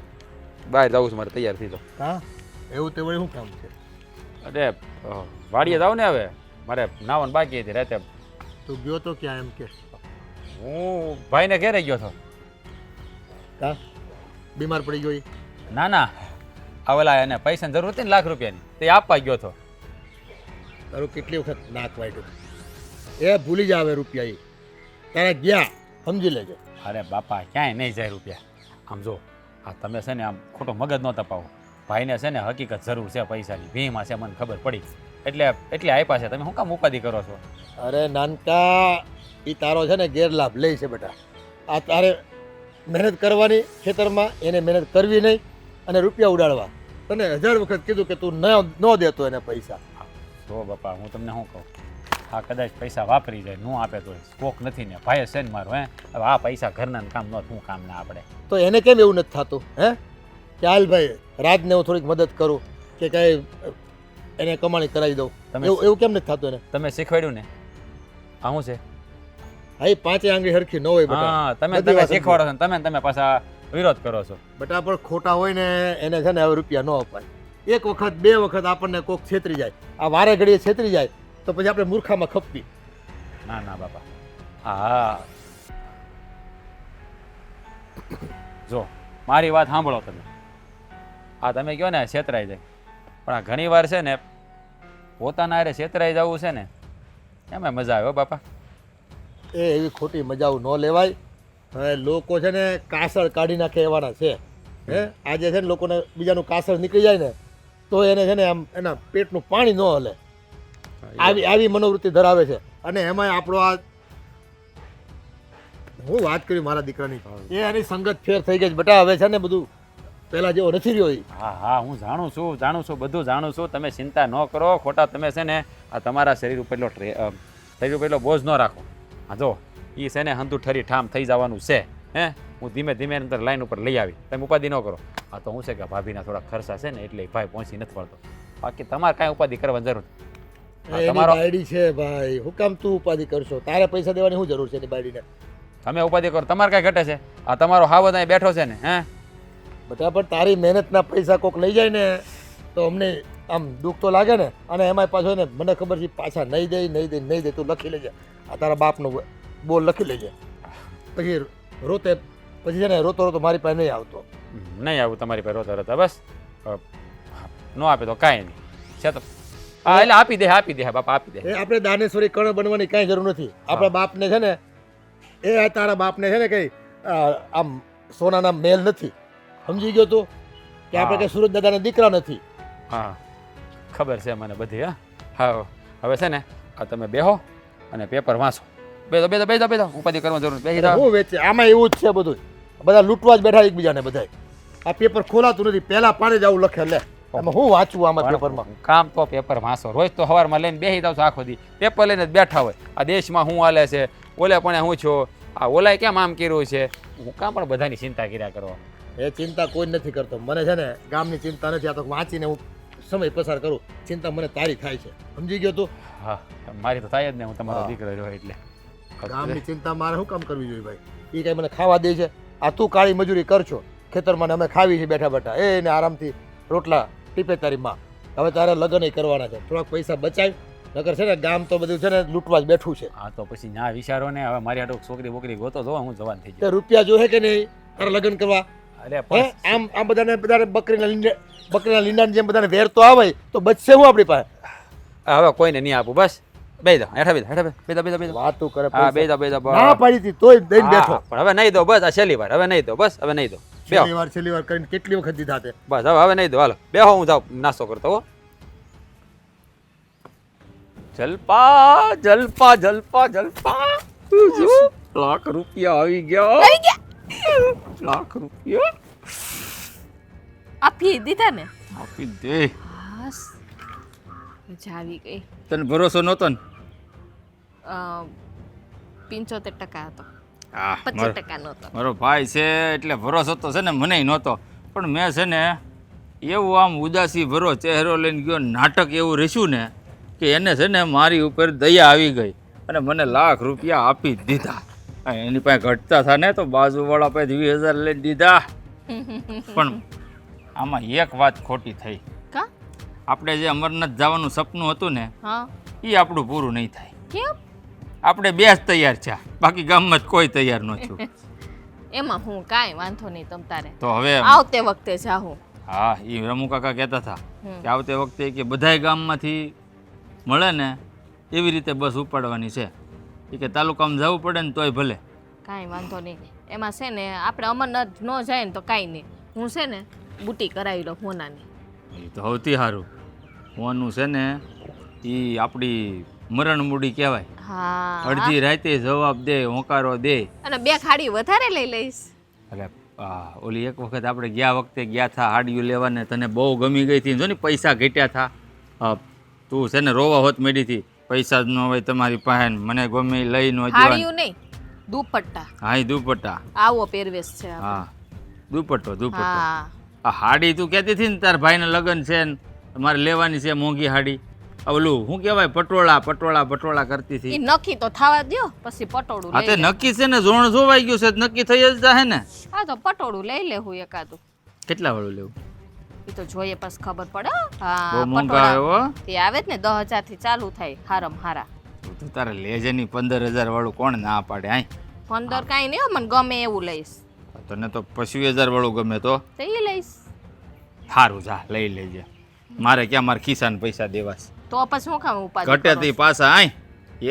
બહાર જાઉં છું, મારે તૈયાર થઈ જાઉં. હા એવું તે વળી શું કામ છે? અરે વાડીએ જાઉં ને હવે, મારે નાવાનું બાકી હતી રાતે. તું ગયો તો ક્યાં એમ કે? હું ભાઈને ઘેરે ગયો હતો. હા બીમાર પડી ગયો ઈ? ના ના, આ ઓલા એને પૈસાની જરૂર હતી ને ₹1,00,000 ની, તે આપવા ગયો હતો. તારું કેટલી વખત નાક વાટ્યું? એ ભૂલી જ આવે રૂપિયા એ તારે ગયા સમજી લેજે. અરે બાપા ક્યાંય નહીં જાય રૂપિયા. આમ જો આ તમે છે ને આમ ખોટો મગજ ન તપાવો. ભાઈને છે ને હકીકત જરૂર છે પૈસાની, ભીમાં છે, મને ખબર પડી એટલે આપ્યા છે. તમે શું કામ ઉપાધિ કરો છો? અરે નાનકા એ તારો છે ને ગેરલાભ લે છે બેટા. આ તારે મહેનત કરવાની ખેતરમાં, એને મહેનત કરવી નહીં અને રૂપિયા ઉડાડવા. તને 1000 વખત કીધું કે તું ન દેતો એને પૈસા. જો બાપા હું તમને શું કહું, આ કદાચ પૈસા વાપરી જાય, ન આપે તો સ્કોક નથી ને, ભાઈ છે ને મારો. હવે આ પૈસા ઘરના કામ ન, શું કામ ના આપણે? તો એને કેમ એવું નથી થતું હે કે હાલ ભાઈ રાજને હું થોડીક મદદ કરું કે કઈ એને કમાણી કરાવી દઉં? એવું કેમ નથી થતું એને? તમે શીખવાડ્યું ને આ શું છે? હા એ 5 આંગળી હરખી ન હોય બેટા. હા તમે શીખવાડો છો ને, તમે પાછા વિરોધ કરો છો. બેટા પણ ખોટા હોય ને એને છે ને હવે રૂપિયા ન અપાય. એક વખત 2 વખત આપણને કોક છેતરી જાય, આ વારે ઘડીએ છેતરી જાય તો પછી આપણે મૂર્ખામાં ખપતી. ના ના બાપા, હા જો મારી વાત સાંભળો તમે. આ તમે કહો ને છેતરાઈ જાય, પણ આ ઘણી વાર છે ને પોતાના હારે છેતરાઈ જવું છે ને એમાં મજા આવે હો બાપા. એ એવી ખોટી મજાઓ ન લેવાય. હવે લોકો છે ને કાસળ કાઢી નાખે એવાના છે. હે આજે છે ને લોકોને બીજાનું કાસળ નીકળી જાય ને તો એને છે ને આમ એના પેટનું પાણી ન હલે. આવી મનોવૃત્તિ ધરાવે છે. અને એમાં આપણો આ હું વાત કરી મારા દીકરાની, એ એની સંગત ફેર થઈ ગઈ બેટા. હવે છે ને બધું પહેલા જેવો નથી રહ્યો. હા હા હું જાણું છું, બધું જાણું છું. તમે ચિંતા ન કરો. ખોટા તમે છે ને આ તમારા શરીર ઉપર એટલો બોજ ન રાખો. હા જો એ છે ને હંધુ ઠરી ઠામ થઈ જવાનું છે. હે હું ધીમે ધીમે અંદર લાઈન ઉપર લઈ આવી, તમે ઉપાધિ ન કરો. આ તો હું છે કે ભાભીના થોડા ખર્ચા છે ને એટલે ભાઈ પહોંચી નથી વળતો. બાકી તમારે કાંઈ ઉપાધિ કરવાની જરૂર નથી. તમારો આઈડી છે ભાઈ, હું કામ તું ઉપાધિ કરશો? તારે પૈસા દેવાની શું જરૂર છે એની બાયડીને? તમે ઉપાધિ કરો, તમારે કાંઈ ઘટે છે? આ તમારો હાવદ અહીં બેઠો છે ને. હે બધા પણ તારી મહેનતના પૈસા કોક લઈ જાય ને તો અમને આમ દુઃખ તો લાગે ને. અને એમાં પાછો ને મને ખબર છે પાછા નહીં દે તું લખી લેજે. આ તારા બાપનો બોલ લખી લેજે. પછી રોતે પછી છે ને રોતો મારી પાસે નહીં આવતો. નહીં આવું તમારી પાસે રોતા બસ. ન આપે તો કાંઈ નહીં છે તો હા એટલે આપી દે બાપા આપી દે. એ આપણે દાનેશ્વરી કર્ણ બનવાની કાંઈ જરૂર નથી. આપણા બાપને છે ને એ તારા બાપને છે ને કઈ આમ સોનાના મેલ નથી. સમજી ગયો તું કે આપણે કઈ સુરત દાદાના દીકરા નથી. હા ખબર છે મને બધી. હા હવે છે ને આ તમે બેહો અને પેપર વાંચો. બેસો ઉપાધિ કરવાની જરૂર બેસી જાઓ. હું વેચે આમાં એવું જ છે બધું. બધા લૂંટવા જ બેઠા એકબીજાને બધા. આ પેપર ખોલાતું નથી, પહેલા પાણી જ આવું લખે. લે આમાં હું વાંચવું આમાં પેપરમાં? કામ તો પેપર વાંચો. રોજ તો સવારમાં લઈને બેસી જાવ છો આખો દી પેપર લઈને જ બેઠા હોય. આ દેશમાં શું હાલે છે, ઓલે પણ હું છો, આ ઓલાએ કેમ આમ કર્યું છે, હું કામ પણ બધાની ચિંતા કર્યા કરો. એ ચિંતા કોઈ નથી કરતો. મને છે ને ગામની ચિંતા નથી. આ તો વાંચીને હું સમય પસાર કરું. ચિંતા મને તારી થાય છે. સમજી ગયો તું? હા મારી તો થાય જ ને, હું તમારો દીકરો રહ્યો એટલે. ગામની ચિંતા મારે શું કામ કરવી જોઈએ ભાઈ? એ કઈ મને ખાવા દે છે? આ તું કાળી મજૂરી કરશો ખેતરમાં, અમે ખાવી છે બેઠા બેઠા. એને આરામથી રોટલા ટીપે તારી માં. હવે તારે લગ્ન કરવાના છે, થોડાક પૈસા બચાવ. નકર છે ને ગામ તો બધું છે ને લૂંટવા જ બેઠું છે. હા તો પછી ના વિચારો ને. હવે મારી આટલું છોકરી બોકરી ગોતો જો, હું જવાન થઈ તે રૂપિયા જોહે કે નહીં તારે લગ્ન કરવા? અરે આમ બધાને બકરીના લીંડાની જેમ બધાને વેર તો આવે તો બચશે હું આપણી પાસે? હવે કોઈને નહીં આપું. બસ બેસી જાઓ, હેઠા વાતું કરે. હા બેસી ના પાડી હતી તોય દઈને બેઠો. પણ હવે નહીં દો બસ. આ છેલ્લી વાર. હવે નહીં દો બસ. હવે નહીં દો. છેલ્લી વાર કરીને કેટલી વખત દીધા તે? બસ હવે નહીં દો. હાલો બેહો, હું જાઉં નાસ્તો કરતો હો. જલપા જલપા જલપા જલપા ₹1,00,000 આવી ગયા. લાખ રૂપિયા આપી દીધા ને આપી દે. બસ મજા આવી ગઈ. તને ભરોસો નહોતો ને? 75% હતો, હા, 25% નહોતો. મારો ભાઈ છે એટલે ભરોસો તો છે ને મને નહોતો, પણ મેં છે ને એવું આમ ઉદાસી ભરો ચહેરો લઈને ગયો, નાટક એવું રહીશું ને કે એને છે ને મારી ઉપર દયા આવી ગઈ અને મને લાખ રૂપિયા આપી દીધા. એની પાસે ઘટતા થા ને તો બાજુવાળા પાસે 20,000 લઈ દીધા. પણ આમાં એક વાત ખોટી થઈ. કા? આપણે જે અમરનાથ જવાનું સપનું હતું ને હા, એ આપણું પૂરું નહીં થાય. કેમ? આપણે બે જ તૈયાર છે, બાકી ગામમાં જ કોઈ તૈયાર ન છું. એમાં હું કાંઈ વાંધો નહીં તમ તારે. તો હવે આવતે વખતે જાહું. હા, એ રમુ કાકા કહેતા હતા કે આવતે વખતે કે બધાય ગામમાંથી મળે ને એવી રીતે બસ ઉપાડવાની છે. એ કે તાલુકામાં જવું પડે ને તોય ભલે. કાંઈ વાંધો નહીં. એમાં છે ને આપણે અમરનાથ ન જાય ને તો કાંઈ નહીં. હું છે ને બુટી કરાવી લઉં હોનાની. એ તો સૌથી સારું. હોનું છે ને એ આપણી મરણ મૂડી કહેવાય. હા, અડધી રાતે જવાબ દે, હોંકારો દે. અને 2 ખાડી વધારે લઈ લઈશ. એટલે ઓલી એક વખત આપણે ગયા વખતે ગયા થા હાડિયું લેવાને, તને બહુ ગમી ગઈ હતી. જો ને પૈસા ઘટ્યા થા, તું છે ને રોવા હોત મેડી હતી. પૈસા જ ન હોય તમારી પાસે, મને ગમે લઈ ન હાડિયું નહીં, દુપટ્ટા. હા, એ દુપટ્ટા. આવો પહેરવેશ છે આપણે. હા, દુપટ્ટો દુપટ્ટો. હા, આ હાડી તું કહેતી હતી ને તાર ભાઈને લગ્ન છે ને મારે લેવાની છે મોંઘી હાડી. ઓલું શું કહેવાય, પટોળા પટોળા પટોળા કરતી ઈ હતી. નક્કી તો થવા દ્યો, પછી પટોળું હા, લઈ તે લે. નક્કી છે ને, જોણ જોવાઈ ગયું છે, નક્કી થઈ જ જાહે ને. હા, તો પટોળું લઈ લેવું એકાદું. કેટલા વાળું લેવું? ઈ તો જોઈએ પછી ખબર પડે. હા, બહુ મોંઘા આવે હો. તે આવે જ ને 10,000 થી ચાલુ થાય હારમ હારા. તું તારે લેજે ની 15,000 વાળું કોણ ના પાડે? હાય 15 કાંઈ નહીં હો, મને ગમે એવું લઈશ. તને તો 25,000 વાળું ગમે તો તો ઈ લઈશ. સારું, જા લઈ લેજે. મારે ક્યાં મારા ખિસ્સાને પૈસા દેવાસ? તો પછી હું કામ ઉપાધિ ઘટે કરો તી છો? પાછા આય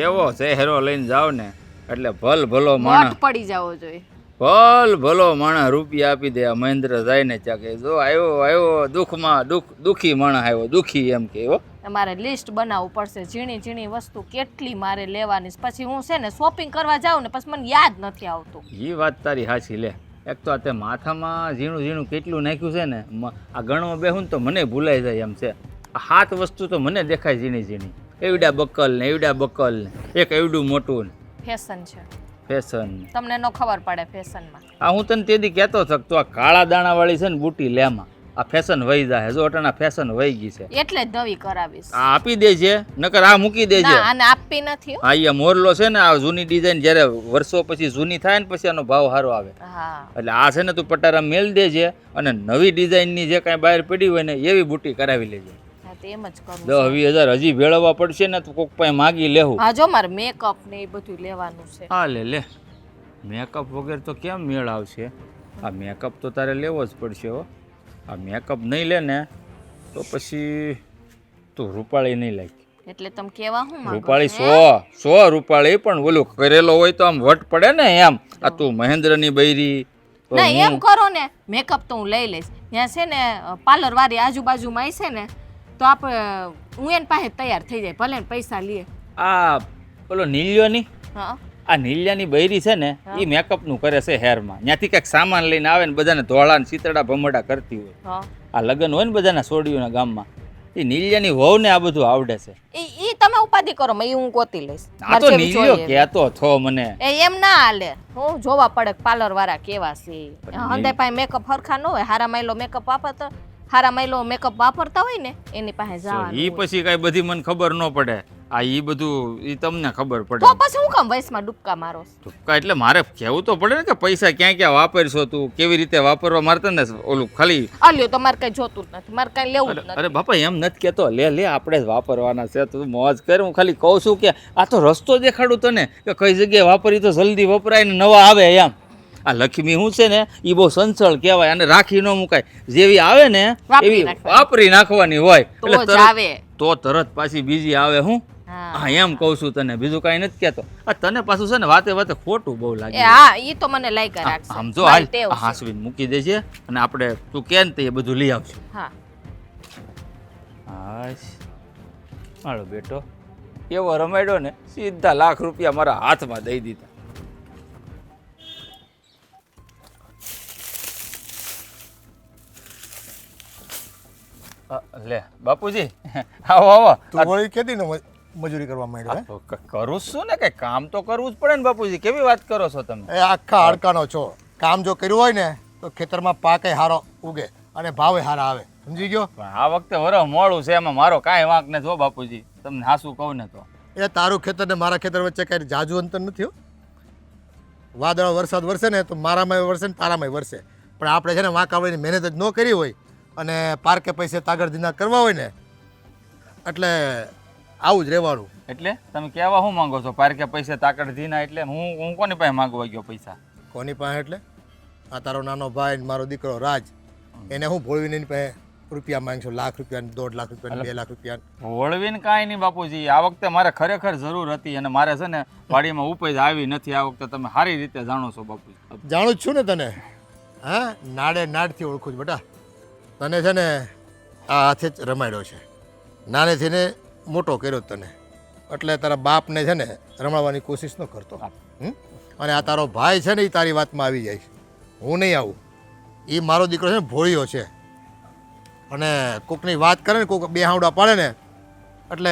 એવો ચહેરો લઈને જાવ ને એટલે ભલ ભલો માણસ, મોટ પડી જાવો જોઈએ. ભલ ભલો માણસ રૂપિયા આપી દે. આ મહેન્દ્ર જાય ને ત્યાં કે જો આવ્યો દુઃખમાં દુઃખી માણસ આવ્યો, દુઃખી એમ કે હો. મારે લિસ્ટ બનાવવું પડશે, ઝીણી ઝીણી વસ્તુ કેટલી મારે લેવાની છે. પછી હું છે ને શોપિંગ કરવા જાઉં ને પછી મને યાદ નથી આવતું. એ વાત તારી સાચી. લે, એક તો આ તે માથામાં ઝીણું ઝીણું કેટલું નાખ્યું છે ને, આ ગણવા બેહું ને તો મને ભૂલાઈ જાય એમ છે. આ 7 વસ્તુ તો મને દેખાય ઝીણી ઝીણી. એવડા બકલ ને એક એવડું મોટું ને. ફેશન છે, ફેશન. તમને ન ખબર પડે ફેશનમાં. આ હું તને તેદી કહેતો શકતો, આ કાળા દાણાવાળી છે ને બુટી લેમાં આ ફેશન વહી જાય. જો અટાણા ફેશન વહી ગઈ છે. એટલે જ નવી કરાવીશ. આ આપી દેજે, નકર આ મૂકી દેજે. ના, આને આપવી નથી હો. હા, એ મોરલો છે ને, આ જૂની ડિઝાઇન જ્યારે વર્ષો પછી જૂની થાય ને પછી આનો ભાવ સારો આવે. હા, એટલે આ છે ને તું પટારા મેલ દેજે અને નવી ડિઝાઇનની જે કાંઈ બહાર પડી હોય ને એવી બુટી કરાવી લેજે. હા, તો એમ જ કરું. 10-20 હજાર હજી ભેળવવા પડશે ને તો કોક પાસે માગી લેવું. હા, જો મારે મેકઅપ ને એ બધું લેવાનું છે. હા, લે મેકઅપ વગેરે તો કેમ મેળ આવશે? આ મેકઅપ તો તારે લેવો જ પડશે હો. આ મેકઅપ નહીં લે ને તો પછી તું રૂપાળી નહીં લાગી. એટલે તમે કેવા હું માંગો રૂપાળી છો, 100 રૂપાળી પણ ઓલું કરેલો હોય તો આમ વટ પડે ને એમ. આ તું મહેન્દ્રની બૈરી તો ના હું- એમ કરો ને, મેકઅપ તો હું લઈ લઈશ. ત્યાં છે ને પાર્લર વાળી આજુબાજુમાં છે ને, તો આપણે હું એની પાસે તૈયાર થઈ જાય, ભલે ને પૈસા લે. આ ઓલો નીલિયોની, હા, આ નીલિયાની બૈરી છે ને એ મેકઅપનું કરે છે હેરમાં. ત્યાંથી કંઈક સામાન લઈને આવે ને બધાને ધોળા ને શીતળા ભમરડા કરતી હોય. હા, આ લગ્ન હોય ને બધાના સોડિયોના ગામમાં, એ નીલિયાની વહુને આ બધું આવડે છે. ઈ તમે ઉપાધિ કરો, મેં ઈ હું ગોતી લઈશ. આ મારે તો જેવી નીલિયો જોઈએ. કહેતો થો મને. એમ ના હાલે. હું જોવા પડે પાર્લર વાળા કેવા છે. હંદે પાસે મેકઅપ હરખા ન હોય, હારા માયલો મેકઅપ વાપરતા હોય ને એની પાસે ઈ જવાનું. પછી કઈ બધી મને ખબર ન પડે. આ ઈ બધું ઈ તમને ખબર પડે. તો પછી હું કામ વયસમાં ડૂબકા મારો? ટૂંકા એટલે મારે કહેવું તો પડે ને કે પૈસા ક્યાં ક્યાં વાપરશો તું, કેવી રીતે વાપરવા. મારે તને ઓલું ખાલી અલ્યો તો મારે કઈ જોતું જ નથી, મારે કઈ લેવું જ નથી. અરે બાપા એમ નથી કહેતો, લે આપણે જ વાપરવાના છે. તું મોજ કર. હું ખાલી કહું છું કે આ તો રસ્તો દેખાડું તને કે કઈ જગ્યાએ વાપરી તો જલ્દી વપરાય ને નવા આવે એમ. આ લક્ષ્મી શું છે ને એ બહુ સંચળ કહેવાય, અને રાખી ન મુકાય. જેવી આવે ને વાપરી એવી નાખવાની. વાપરી નાખવાની હોય તો એટલે જ આવે. તો તરત પાછી બીજી આવે. હું હા. હા એમ કહું છું તને, બીજું કાંઈ નથી કહેતો. આ તને પાછું છે ને વાતે વાતે ખોટું બહુ લાગે. એ હા, ઈ તો મને લાગ્યા રાખશે. આમ જો મારી હાલ ટેવ છે. હાસવીને મૂકી દેજે અને આપણે તું કે ને તે એ બધું લઈ આવશું. હા, હાશ મારો બેટો એવો રમાડ્યો ને, સીધા લાખ રૂપિયા મારા હાથમાં દઈ દીધા. લે બાપુજી આવો આવો તું વળી કેદી મજૂરી કરવા માંડ્યો હે? તો કરું જ છું ને કે કામ તો કરવું જ પડે ને બાપુજી કેવી વાત કરો છો તમે એ આખા હાડકાનો છો. કામ જો કર્યું હોય ને તો ખેતરમાં પાકે હારો ઉગે અને ભાવે હારા આવે. સમજી ગયો? પણ આ વખતે વરસ મોડું છે એમાં મારો કાંઈ વાંક નથી હો બાપુજી તમને હાસું કહું ને તો એ તારું ખેતર ને મારા ખેતર વચ્ચે કઈ જાજુ અંતર નથી હો. વાદળો વરસાદ વરસે ને તો મારામાં વરસે ને તારામાં વરસે, પણ આપણે છે ને વાંકાવળીની મહેનત જ ન કરી હોય અને પાર્કે પૈસે તાગડ ધીના કરવા હોય ને એટલે આવું જ રહેવાનું. એટલે તમે કહેવા શું માંગો છો પારકે પૈસા તાકડ ધીના એટલે હું કોની પાસે માંગવા ગયો પૈસા કોની પાસે એટલે આ તારો નાનો ભાઈ ને મારો દીકરો રાજ, એને હું ભોળવીને એની પાસે રૂપિયા માંગશો, લાખ રૂપિયા, 1.5 લાખ રૂપિયા, 2 લાખ રૂપિયા. વળવીને કાંઈ નહીં બાપુજી, આ વખતે મારે ખરેખર જરૂર હતી અને મારે છે ને વાડીમાં ઉપજ આવી નથી આ વખતે. તમે સારી રીતે જાણો છો બાપુજી. જાણું જ છું ને તને, હા નાડે નાડથી ઓળખું છું બેટા. તને છે ને આ હાથે જ રમાડ્યો છે, નાનેથી ને મોટો કર્યો તને, એટલે તારા બાપને છે ને રમાડવાની કોશિશ ન કરતો. અને આ તારો ભાઈ છે ને એ તારી વાતમાં આવી જાય છે, હું નહીં આવું. એ મારો દીકરો છે ને ભોળિયો છે અને કોકની વાત કરે ને કોક બે હાવડા પાડે ને એટલે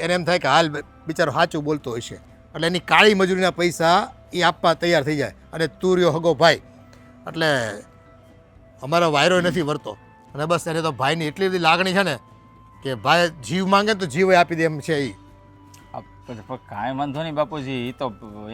એને એમ થાય કે હાલ બિચારો સાચું બોલતો હોય છે, એટલે એની કાળી મજૂરીના પૈસા એ આપવા તૈયાર થઈ જાય. અને તું રહ્યો હગો ભાઈ એટલે અમારો વાયરો નથી વરતો, અને બસ એને તો ભાઈની એટલી બધી લાગણી છે ને કે ભાઈ જીવ માંગે તો જીવ આપી દે એમ છે એ. કાંઈ વાંધો નહીં બાપુજી, એ તો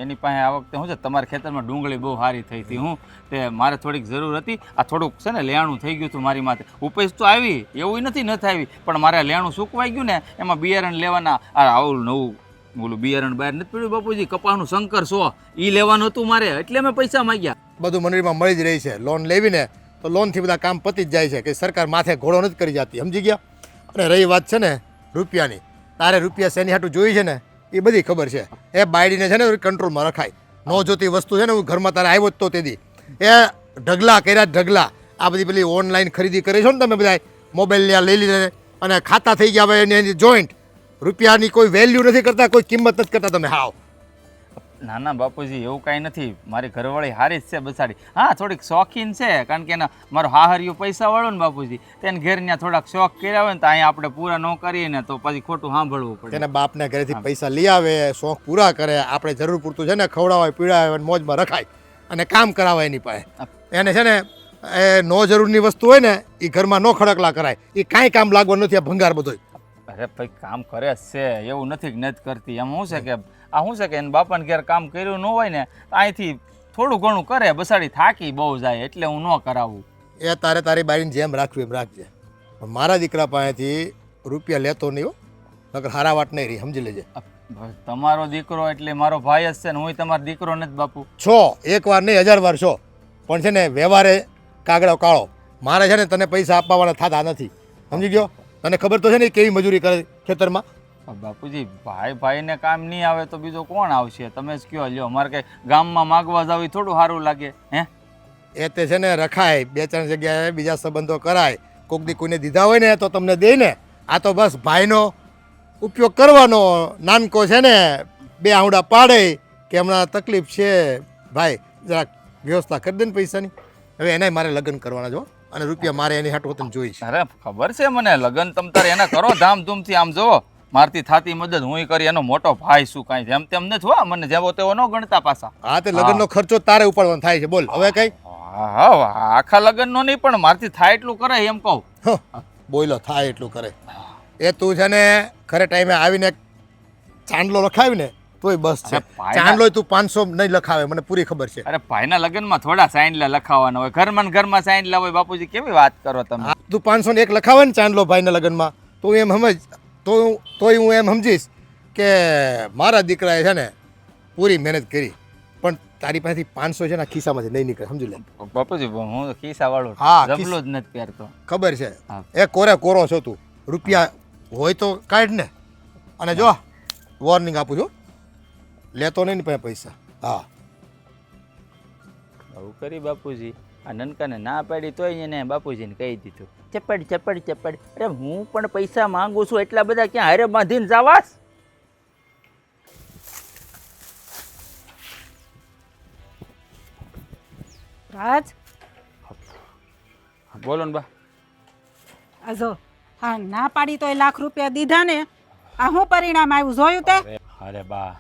એની પાસે આ વખતે શું છે તમારા ખેતરમાં ડુંગળી બહુ સારી થઈ હતી. હું તે મારે થોડીક જરૂર હતી, આ થોડુંક છે ને લેણું થઈ ગયું હતું મારી માથે. ઉપજ તો આવી એવું નથી આવી, પણ મારે લેણું સૂકવાઈ ગયું ને એમાં બિયારણ લેવાના. આ આવું નવું બોલું બિયારણ બહાર નથી પડ્યું બાપુજી, કપાસનું શંકર 100 એ લેવાનું હતું મારે, એટલે મેં પૈસા માંગ્યા. બધું મંડળીમાં મળી જ રહી છે. લોન લેવી ને તો લોનથી બધા કામ પતી જ જાય છે, કે સરકાર માથે ઘોડો નથી કરી જતી. સમજી ગયા? અને રહી વાત છે ને રૂપિયાની, તારે રૂપિયા શેની હાટું જોઈ છે ને એ બધી ખબર છે. એ બાયડીને છે ને કંટ્રોલમાં રખાય. ન જોતી વસ્તુ છે ને હું ઘરમાં તારે આવ્યો જ તો તેદી એ ઢગલા કર્યા ઢગલા. આ બધી પેલી ઓનલાઈન ખરીદી કરી છો ને તમે બધા મોબાઈલ લઈ લીધે અને ખાતા થઈ ગયા હવે એની જોઈન્ટ. રૂપિયાની કોઈ વેલ્યુ નથી કરતા, કોઈ કિંમત નથી કરતા તમે. હાવ ના ના બાપુજી એવું કાંઈ નથી, મારી ઘરવાળી હારી જ છે બસાડી. હા થોડીક શોખીન છે, કારણ કે એના મારો હાહરિયો પૈસા વાળો ને બાપુજી, તેને ઘેર ત્યાં થોડાક શોખ કર્યા હોય ને તો અહીંયા આપણે પૂરા ન કરીએ ને તો પછી ખોટું સાંભળવું પડે. એના બાપને ઘરેથી પૈસા લઈ આવે, શોખ પૂરા કરે, આપણે જરૂર પૂરતું છે ને ખવડાવાય પીડાવે અને મોજમાં રખાય અને કામ કરાવાય એની પાસે. એને છે ને એ નો જરૂરની વસ્તુ હોય ને એ ઘરમાં નો ખડકલા કરાય, એ કાંઈ કામ લાગવાનું નથી. આ ભંગાર બધોય. અરે ભાઈ કામ કરે જ છે, એવું નથી કે નથી કરતી. એમ શું છે કે આ શું છે કે એને બાપાને ઘેર કામ કર્યું ન હોય ને તો અહીંથી થોડું ઘણું કરે, બસાડી થાકી બહુ જાય એટલે હું ન કરાવું. એ તારે તારી બારીને જેમ રાખવી એમ રાખજે, પણ મારા દીકરા પાસેથી રૂપિયા લેતો નહીં હો, નકર હારા વાટ નહીં રહી. સમજી લેજે. તમારો દીકરો એટલે મારો ભાઈ જ છે ને, હું તમારો દીકરો નથી બાપુ. છો એક વાર નહીં 1000 વાર છો, પણ છે ને વ્યવહારે કાગડો કાળો. મારે છે ને તને પૈસા આપવાના થતા નથી. સમજી ગયો? તને ખબર તો છે ને કેવી મજૂરી કરે ખેતરમાં. બાપુજી ભાઈ ભાઈને કામ નહીં આવે તો બીજો કોણ આવશે? તમે જ કયો. લ્યો મારે કઈ ગામમાં માગવા જાવ થોડું સારું લાગે હે? એ તે છે ને રખાય, 2-4 જગ્યાએ બીજા સંબંધો કરાય. કોક દી કોઈને દીધા હોય ને તો તમને દે ને. આ તો બસ ભાઈનો ઉપયોગ કરવાનો. નાનકો છે ને બે આવડા પાડે કે હમણાં તકલીફ છે ભાઈ, જરાક વ્યવસ્થા કરી દે ને પૈસાની. હવે એનાય મારે લગ્ન કરવાના જો, અને રૂપિયા મારે એની હાટું વતન જોઈશ. અરે ખબર છે મને, લગ્ન તમ તારે એના કરો ધામધૂમથી. આમ જોવો મારથી થાતી મદદ હું કરી, એનો મોટો ભાઈ શું કાંઈ જેમ તેમ નથી હો, મને જેવો તેવો ન ગણતા પાછા. હા તે લગ્નનો ખર્ચો તારે ઉપાડવાનો થાય છે. બોલ હવે કઈ? હા આખા લગ્નનો નહીં પણ મારથી થાય એટલું કરે એમ કહું. બોલો થાય એટલું કરે. એ તું છે ને ખરે ટાઈમે આવીને ચાંદલો લખાવી ને તોય બસ છે. ચાંદલો તું 500 નહીં લખાવે, મને પૂરી ખબર છે. અરે ભાઈના લગ્નમાં થોડા સાઈનલા લખાવાના હોય, ઘરમાં ને ઘરમાં સાઈનલા હોય. બાપુજી કેવી વાત કરો તમે? તું 501 લખાવે ને ચાંદલો ભાઈના લગ્નમાં તો એમ સમજ, તોય હું એમ સમજીશ કે મારા દીકરાએ છે ને પૂરી મહેનત કરી, પણ તારી પાસેથી 500 છે ને ખિસ્સામાંથી નહીં નીકળે. સમજી લે બાપુજી, હું ખિસ્સા વાળો જબલો જ નથી પહેરતો. ખબર છે. એ કોરે કોરો છો તું. રૂપિયા હોય તો કાઢ ને. અને જો વોર્નિંગ આપું છું, લેતો નહીં ને પૈસા. હા આવું કરી બાપુજી. આ નનકાને ના પાડી તોય એને બાપુજીને કહી દીધું ચપડ ચપડ ચપડ. અરે હું પણ પૈસા માંગુ છું, એટલા બધા ક્યાં હારે બાંધીને જવાસ? રાજ બોલો ને બા. આ જો હા ના પાડી તોય લાખ રૂપિયા દીધા ને. આ શું પરિણામ આવ્યું જોયું તે? અરે બા,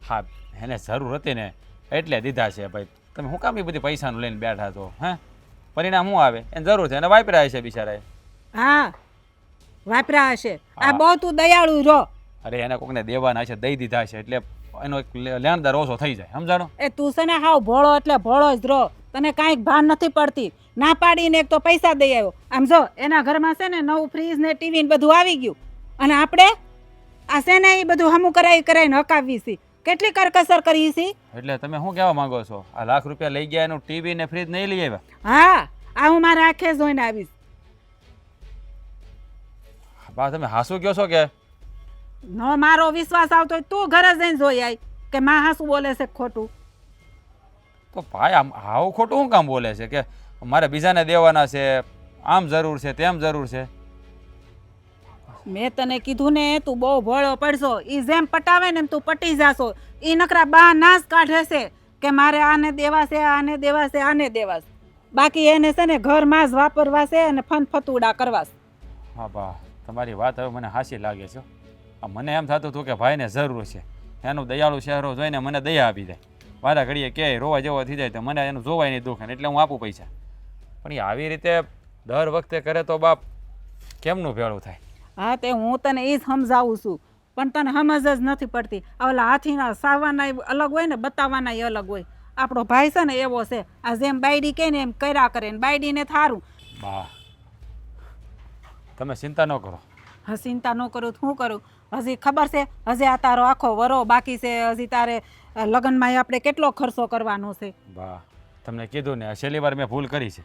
હા એને જરૂર હતી ને એટલે દીધા છે ભાઈ. તમે શું કામ એ બધી પૈસાનું લઈને બેઠા છો? હે, પરિણામ શું આવે? એને જરૂર છે એને વાપરાય છે બિચારાએ. હા વાપરા હશે. આ બહુ તું દયાળુ રહો. અરે એને કોકને દેવાના છે, દઈ દીધા છે એટલે એનો એક લેણદાર ઓછો થઈ જાય, સમજાણો? એ તું છે ને હાવ ભોળો એટલે ભોળો જ રહો. તને કાંઈક ભાન નથી પડતી. ના પાડીને એક તો પૈસા દઈ આવ્યો. આમ જો એના ઘરમાં છે ને નવું ફ્રીજ ને ટીવી ને બધું આવી ગયું અને આપણે આ છે ને એ બધું હમું કરાવીને હકાવી છે. કેટલી કરકસર કરી છે. એટલે તમે શું કહેવા માંગો છો? આ લાખ રૂપિયા લઈ ગયા એનું ટીવી ને ફ્રીજ નહીં લઈ આવ્યા? હા આ હું મારા આંખે જોઈને આવીશ. બા તમે હાસુ કહો છો કે? ન મારો વિશ્વાસ આવતો હોય તું ઘરે જઈને જોઈ આય કે માં હાસુ બોલે છે ખોટું. તો ભાઈ આમ આવું ખોટું શું કામ બોલે છે કે મારે બીજાને દેવાના છે, આમ જરૂર છે તેમ જરૂર છે? મેં તને કીધું ને તું બહુ ભોળો પડશો. ઈ જેમ પટાવે ને એમ તું પટી જાશો. ઈ નકરા બા નાશ કાઢે છે કે મારે આને દેવા છે, આને દેવા છે, આને દેવા છે. બાકી એને છે ને ઘરમાં જ વાપરવા છે અને ફનફતુડા કરવા છે. હા બા, તમારી વાત હવે મને હાસી લાગે છે. મને એમ થતું હતું કે ભાઈને જરૂર છે, એનું દયાળુ ચહેરો જોઈને મને દયા આપી જાય. વારા ઘડીએ કે રોવા જેવો થઈ જાય તો મને એનું જોવાય નહીં દુઃખ એટલે હું આપું પૈસા. પણ એ આવી રીતે દર વખતે કરે તો બાપ કેમનું ભેળું થાય? હા તે હું તને એ જ સમજાવું છું પણ તને સમજ જ નથી પડતી. ઓલા હાથીના સાવવાના અલગ હોય ને બતાવવાના અલગ હોય. આપણો ભાઈ છે ને એવો છે. આ જેમ બાયડી કહે ને એમ કર્યા કરે ને બાયડીને થારું. બા તમે ચિંતા ન કરો. હા ચિંતા ન કરું તો શું કરું? હજી ખબર છે હજી આ તારો આખો વરો બાકી છે. હજી તારે લગ્નમાં આપણે કેટલો ખર્ચો કરવાનો છે. બા તમને કીધું ને છેલ્લી વાર મેં ભૂલ કરી છે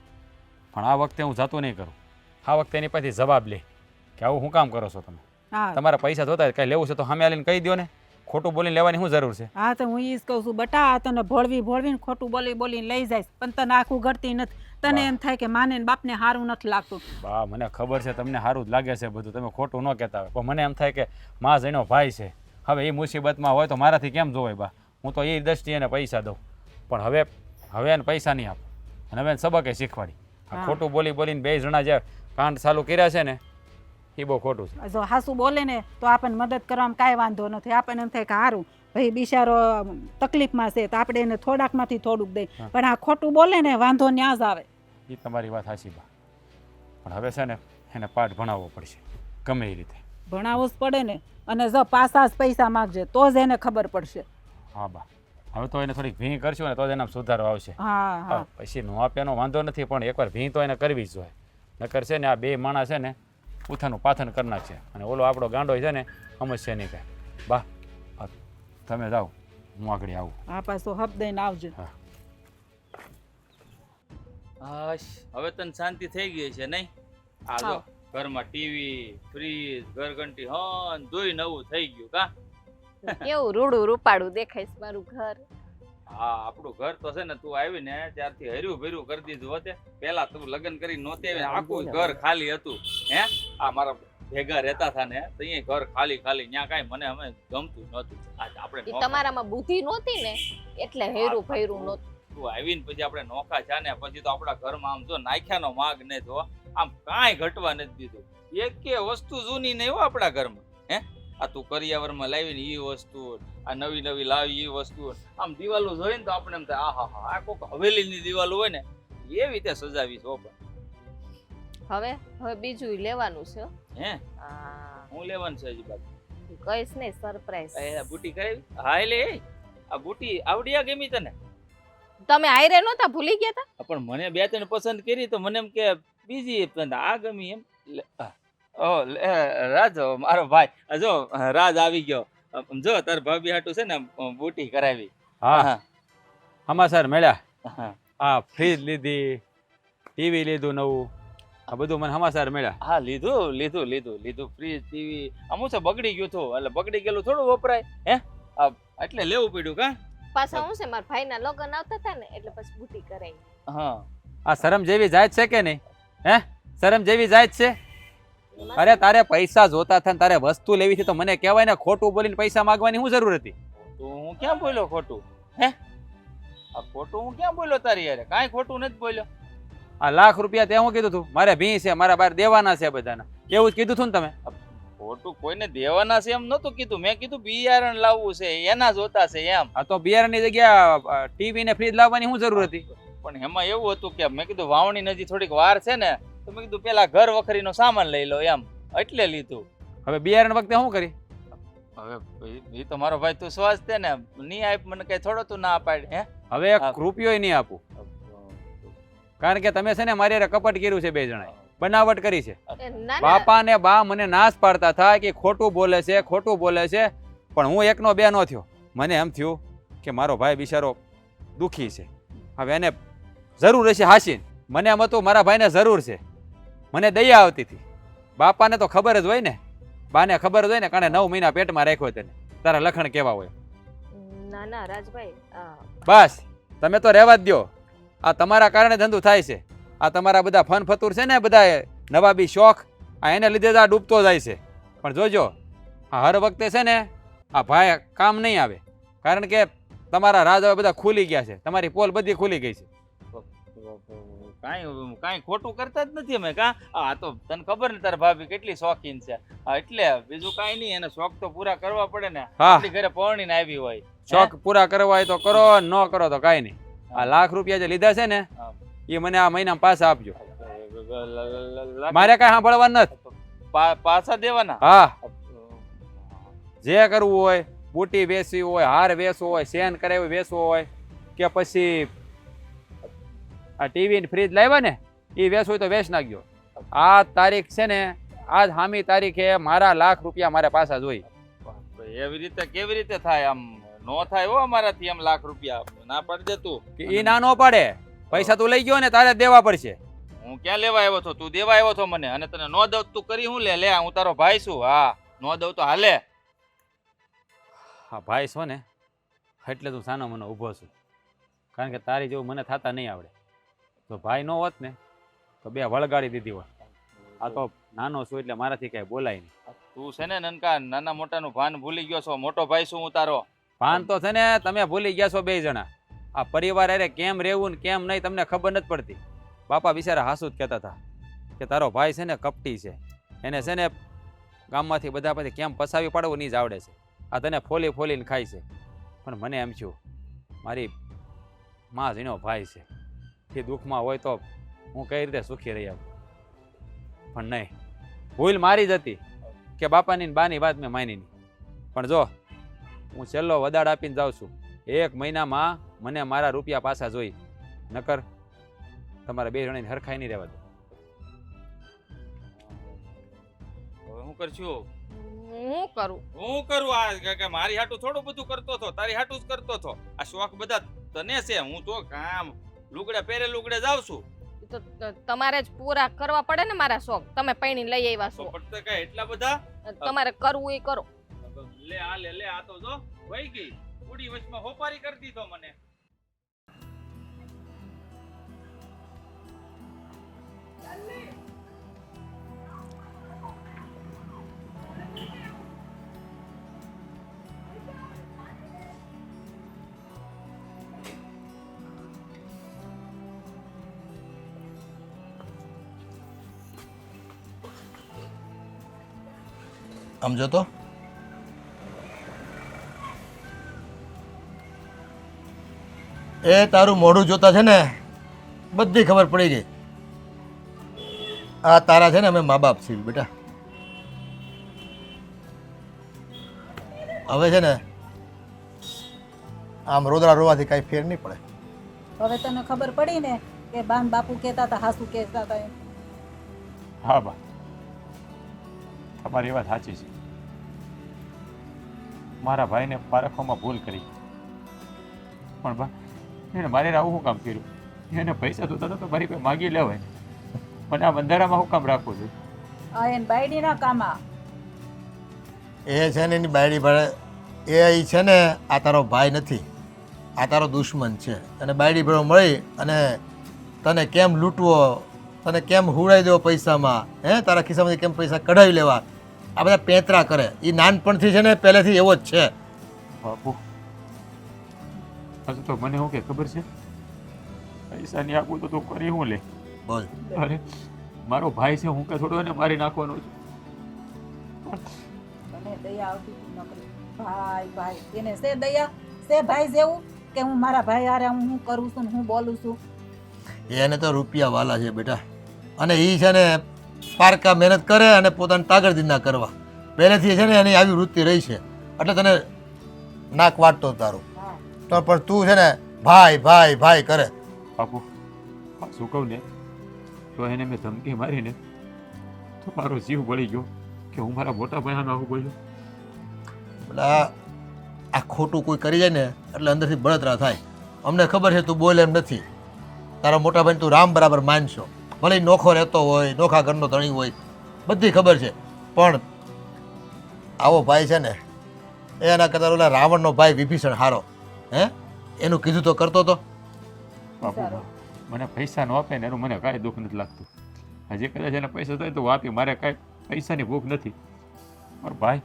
પણ આ વખતે હું જતો નહીં કરું. આ વખતે એની પાસેથી જવાબ લે કે આવું શું કામ કરો છો તમે? હા તમારા પૈસા જોતા કંઈ લેવું છે તો સામે આવીને કહી દો ને. ખોટું બોલીને લેવાની શું જરૂર છે? હા તો હું એ જ કહું છું બટા આ તને ભોળવીને ખોટું બોલીને લઈ જાય પણ તને આખું ગળતી નથી. તને એમ થાય કે માને ને બાપને સારું નથી લાગતું. બા મને ખબર છે તમને સારું જ લાગે છે બધું, તમે ખોટું ન કહેતા હોય, પણ મને એમ થાય કે માં જઈનો ભાઈ છે. હવે એ મુસીબતમાં હોય તો મારાથી કેમ જોવાય બા? હું તો એ દ્રષ્ટિએ એને પૈસા દઉં પણ હવે એને પૈસા નહીં આપો અને હવે એને સબકે શીખવાડી. આ ખોટું બોલીને બે જણા જે કાંડ ચાલુ કર્યા છે ને એ બહુ ખોટું છે. જો હાસુ બોલે ને તો આપણને મદદ કરવામાં કાંઈ વાંધો નથી. આપણને એમ થાય કે સારું ભાઈ બિચારો તકલીફમાં છે તો આપણે એને થોડાકમાંથી થોડુંક દઈએ. પણ આ ખોટું બોલે ને વાંધો ન્યા જ આવે. એ તમારી વાત સાચી બા, પણ હવે છે ને એને પાઠ ભણાવવો પડશે ગમે એ રીતે. ભણાવવું જ પડે ને. અને જો પાછા જ પૈસા માગજે તો જ એને ખબર પડશે. હા બા હવે તો એને થોડીક ભીં કરશું ને તો જ એના સુધારો આવશે. હા હા પછી નો આપ્યાનો વાંધો નથી પણ એકવાર ભીં તો એને કરવી જ જોઈએ. નકર છે ને આ બે માણસ છે ને ઉથાનું પાથન કરી નાખશે અને ઓલો આપણો ગાંડો છે ને સમજશે નહીં કાંઈ. બા તમે જાઓ હું આગળ આવું. આ પાછો હપ દઈને આવજો. હાશ હવે તને શાંતિ થઈ ગઈ છે નહીં? આ જો ઘરમાં ટીવી ફ્રીજ ઘરઘંટી હન ધોઈ નવું થઈ ગયું કા? કેવું રૂડું રૂપાડું દેખાય છે મારું ઘર. હા આપણું ઘર તો છે ને તું આવી ને ત્યારથી હર્યું ભર્યું કરી દીધું હોતે. પેલા તું લગ્ન કરી નહોતી આવી આખું ઘર ખાલી હતું. હે આ મારા ભેગા રહેતા હતા ને તો અહીંયા ઘર ખાલી ત્યાં કાંઈ મને અમે ગમતું નહોતું. આપણે તમારામાં બુદ્ધિ નહોતી ને એટલે હેરું ભૈરું નહોતું. તું આવીને પછી આપણે નોખા છે ને પછી તો આપણા ઘરમાં આમ જો નાખ્યાનો માગ ને જો આમ કાંઈ ઘટવા નથી દીધું. એકે વસ્તુ જૂની નહીં હો આપણા ઘરમાં. હે આ તું કરિયાવરમાં લાવીને એ વસ્તુ આ નવી લાવી એ વસ્તુ આમ દિવાલો જોઈને તો આપણે એમ થાય આહા હા આ કોક હવેલીની દિવાલો હોય ને એવી રીતે સજાવી છો. હવે બીજું લેવાનું છે. હે હા હું લેવાનું છે હજી બાકી કઈશ નહીં સરપ્રાઈઝ. બુટી કરાવી? હા એટલે આ બુટી આવડી ગમી તને? તમે આયરે નહોતા ભૂલી ગયા હતા? પણ મને બે ત્રણ પસંદ કરી તો મને એમ કે બીજી આ ગમી એમ. રાજ મારો ભાઈ જો રાજ આવી ગયો. જો તાર ભાભી હાટું છે ને બુટી કરાવી. હા સમાચાર મળ્યા. હા આ ફ્રીજ લીધી, ટીવી લીધું નવું, આ બધું મને સમાચાર મળ્યા. હા લીધું ફ્રીજ ટીવી. અમુક છે બગડી ગયું હતું એટલે બગડી ગયેલું થોડું વપરાય. હે એટલે લેવું પડ્યું કા? પાછા હું છે મારા ભાઈના લગ્ન આવતા હતા ને એટલે પછી બુટી કરાવી. હા આ શરમ જેવી જાત છે કે નહીં? હે શરમ જેવી જાત છે? અરે તારે પૈસા જોતા હતા તારે વસ્તુ લેવી છે તો મને કહેવાય ને. ખોટું બોલીને પૈસા માંગવાની શું જરૂર હતી? તો હું ક્યાં બોલ્યો ખોટું? હે આ ખોટું હું ક્યાં બોલ્યો તારી યાર? કાંઈ ખોટું નથી બોલ્યો. આ લાખ રૂપિયા તે હું કીધું તું મારે ભી છે, મારા બાર દેવાના છે બધાના, એવું જ કીધું હતું ને તમે? ખોટું કોઈને દેવાના છે એમ નહોતું કીધું, મેં કીધું બિયારણ લાવવું છે એના જોતા છે એમ. આ તો બિયારણની જગ્યા ટીવી ને ફ્રીજ લાવવાની શું જરૂર હતી? પણ એમાં એવું હતું કે મેં કીધું વાવણી નજી થોડીક વાર છે ને, તો મેં કીધું પેલા ઘર વખરીનો સામાન લઈ લો એમ, એટલે લીધું. હવે બિયારણ વખતે શું કરી? હવે એ તો મારો ભાઈ તું સ્વાસ તે ને, નહીં આપ મને કઈ થોડો તું ના પાડ. હે હવે એક રૂપિયો નહીં આપું, કારણ કે તમે છે ને મારી હારે કપટ કર્યું છે, બે જણાએ બનાવટ કરી છે. એ ના ના બાપા ને બા મને નાશ પાડતા થાય કે ખોટું બોલે છે, ખોટું બોલે છે, પણ હું એકનો બે નો થયો. મને એમ થયું કે મારો ભાઈ બિચારો દુખી છે, હવે એને જરૂર હશે હાસીન. મને એમ હતું મારા ભાઈને જરૂર છે, મને દયા આવતી હતી. બાપાને તો ખબર જ હોય ને, બાને ખબર જ હોય ને, કારણે 9 મહિના પેટમાં રાખ્યો તેને. તારા લખણ કેવા હોય? ના ના રાજભાઈ બસ તમે તો રહેવા જ દો. આ તમારા કારણે ધંધો થાય છે. આ તમારા બધા ફન ફતુર છે ને, બધા નવાબી શોખ, આ એને લીધે જ આ ડૂબતો જાય છે. પણ જોજો, આ હર વખતે છે ને આ ભાઈ કામ નહીં આવે, કારણ કે તમારા રાજ હવે બધા ખુલી ગયા છે, તમારી પોલ બધી ખુલી ગઈ છે. કાંઈ ખોટું કરતા જ નથી અમે. આ તો તને ખબર ને તારા ભાભી કેટલી શોખીન છે, એટલે બીજું કાંઈ નહીં, એને શોખ તો પૂરા કરવા પડે ને. હા, આપણી ઘરે પરણીને આવી હોય, શોખ પૂરા કરવા હોય તો કરો, ન કરો તો કાંઈ નહીં. આ લાખ રૂપિયા જે લીધા છે ને, એ મને આ મહિનામાં પાછા આપજો. મારે કાંઈ સાંભળવાનું નથી. પાછા દેવાના? હા, જે કરવું હોય, બુટી વેચવી હોય, હાર વેચવો હોય, સેન કરાવી વેચવો હોય, કે પછી આ ટીવી ફ્રીજ લાવ્યા ને એ વેચવું હોય તો વેચ નાખજો. આ તારીખ છે ને, આજ હામી તારીખે મારા લાખ રૂપિયા મારે પાછા જોઈ. એવી રીતે કેવી રીતે થાય? આમ નો થાય હો અમારાથી એમ લાખ રૂપિયા. ના પાડી દે તું. કે એ ના નો પાડે. પૈસા તું લઈ ગયો ને, તારે દેવા પડશે. હું ક્યાં લેવા આવ્યો છો? તું દેવા આવ્યો છો મને, અને તને નો દઉં તું કરી હું લે? લે, હું તારો ભાઈ છું. હા, નો દઉં તો હાલે. હા ભાઈ છો ને, એટલે તું સાનો મને ઊભો છું, કારણ કે તારી જેવું મને થતા નહીં આવડે. તો ભાઈ નો હોત ને તો બે વળગાડી દીધી હોત. આ તો નાનો છું એટલે મારાથી કાંઈ બોલાય નહીં. તું છે ને નનકા, નાના મોટાનું ભાન ભૂલી ગયો છો. મોટો ભાઈ છું હું તારો. ભાન તો છે ને તમે ભૂલી ગયા છો બે જણા. આ પરિવાર અરે કેમ રહેવું ને કેમ નહીં તમને ખબર નથી પડતી. બાપા બિચારા હાસુ જ કહેતા હતા કે તારો ભાઈ છે ને કપટી છે, એને છે ને ગામમાંથી બધા પછી કેમ પસાવી પાડવું નહીં જ આવડે છે. આ તને ફોલી ફોલીને ખાય છે. પણ મને એમ થયું મારી માં જીનો ભાઈ છે, એ દુઃખમાં હોય તો હું કઈ રીતે સુખી રહી આવું. પણ નહીં, ભૂલ મારી જ હતી કે બાપાની ને બાની વાત મેં માની નહીં. પણ જો હું છેલ્લો વદાડ આપીને જાઉં છું, 1 મહિનામાં મને મારા રૂપિયા પાછા જોઈ, નકર તમારા બે જણાને હરખાઈ નહીં રહેવા દો. હવે હું કરશું? હું કરું? હું કરું? આ કે મારી હાટું થોડું બધું કરતો હતો, તારી હાટું જ કરતો હતો. આ શોખ બધા તને છે, હું તો કામ લુગડે પહેરે લુગડે જાઉં છું. તો તમારે જ પૂરા કરવા પડે ને મારા શોખ. તમે પૈણી લઈ આવ્યા છો, પડતે કઈ એટલા બધા તમારે કરવું એ કરો. લે આ લે લે, આ તો જો વહી ગઈ ઉડી વચમાં હોપારી કરી દીધો મને. આમ જો તો એ તારું મોઢું જોતા છે ને બધી ખબર પડી ગઈ. આ તારા છે ને અમે મા બાપ છીએ બેટા. હવે છે ને આમ રોદડા રોવાથી કાંઈ ફેર નહીં પડે. હવે તને ખબર પડી ને કે બાન બાપુ કહેતા હતા, હાસુ કહેતા હતા એમ. હા બા, તમારી વાત સાચી છે. મારા ભાઈને પારખવામાં ભૂલ કરી, પણ બા એને મારે આવું શું કામ કર્યું? એને પૈસા તો તરત મારી કોઈ માગી લેવાય, પણ આ બંધારામાં શું કામ રાખવું છું? આ એને બાયડીના કામા. એ છે ને એની બાયડી ભાડે એ છે ને આ તારો ભાઈ નથી, આ તારો દુશ્મન છે. અને બાયડી ભેળો મળી અને તને કેમ લૂંટવો, તને કેમ હુડાઈ દેવો પૈસામાં, તારા ખિસ્સામાંથી કેમ પૈસા કઢાવી લેવા, આ બધા પેંતરા કરે. એ નાનપણથી છે ને પહેલેથી એવો જ છે. બાપુ હજુ તો મને શું કે ખબર છે, પૈસા નહીં આપું તો તું કરી હું લે? બોલ. અરે મારો ભાઈ છે, હું કે થોડો એને મારી નાખવાનો છું. મને દયા આવતી હતી નકરી. ભાઈ ભાઈ એને છે દયા, છે ભાઈ જેવું કે હું મારા ભાઈ હારે હું કરું છું ને હું બોલું છું. એને તો રૂપિયા વાલા છે બેટા, અને એ છે ને પારકા મહેનત કરે અને પોતાની તાગડદી ના કરવા પહેલેથી છે ને એની આવી વૃત્તિ રહી છે, એટલે તને નાક વાટતો તારું. હા તો પણ તું છે ને ભાઈ ભાઈ ભાઈ કરે. બાપુ શું કહું ને, તો એને મેં ધમકી મારીને તો મારો જીવ બળી ગયો કે હું મારા મોટા ભાઈ સામે આવું બોલ્યો. એટલે આ ખોટું કોઈ કરી જાય ને એટલે અંદરથી બળતરા થાય. અમને ખબર છે તું બોલે એમ નથી, તારા મોટા ભાઈને તું રામ બરાબર માનશો, ભલે ઈ નોખો રહેતો હોય, નોખા ઘરનો ધણી હોય, બધી ખબર છે, પણ આવો ભાઈ છે ને એના કરતાં ઓલા રાવણનો ભાઈ વિભીષણ હારો. હે એનું કીધું તો કરતો તો. બાપુ મને પૈસા ન આપે ને એનું મને કાંઈ દુઃખ નથી લાગતું. હજી કદાચ એને પૈસા થાય તો આપી, મારે કાંઈ પૈસાની ભૂખ નથી. મારો ભાઈ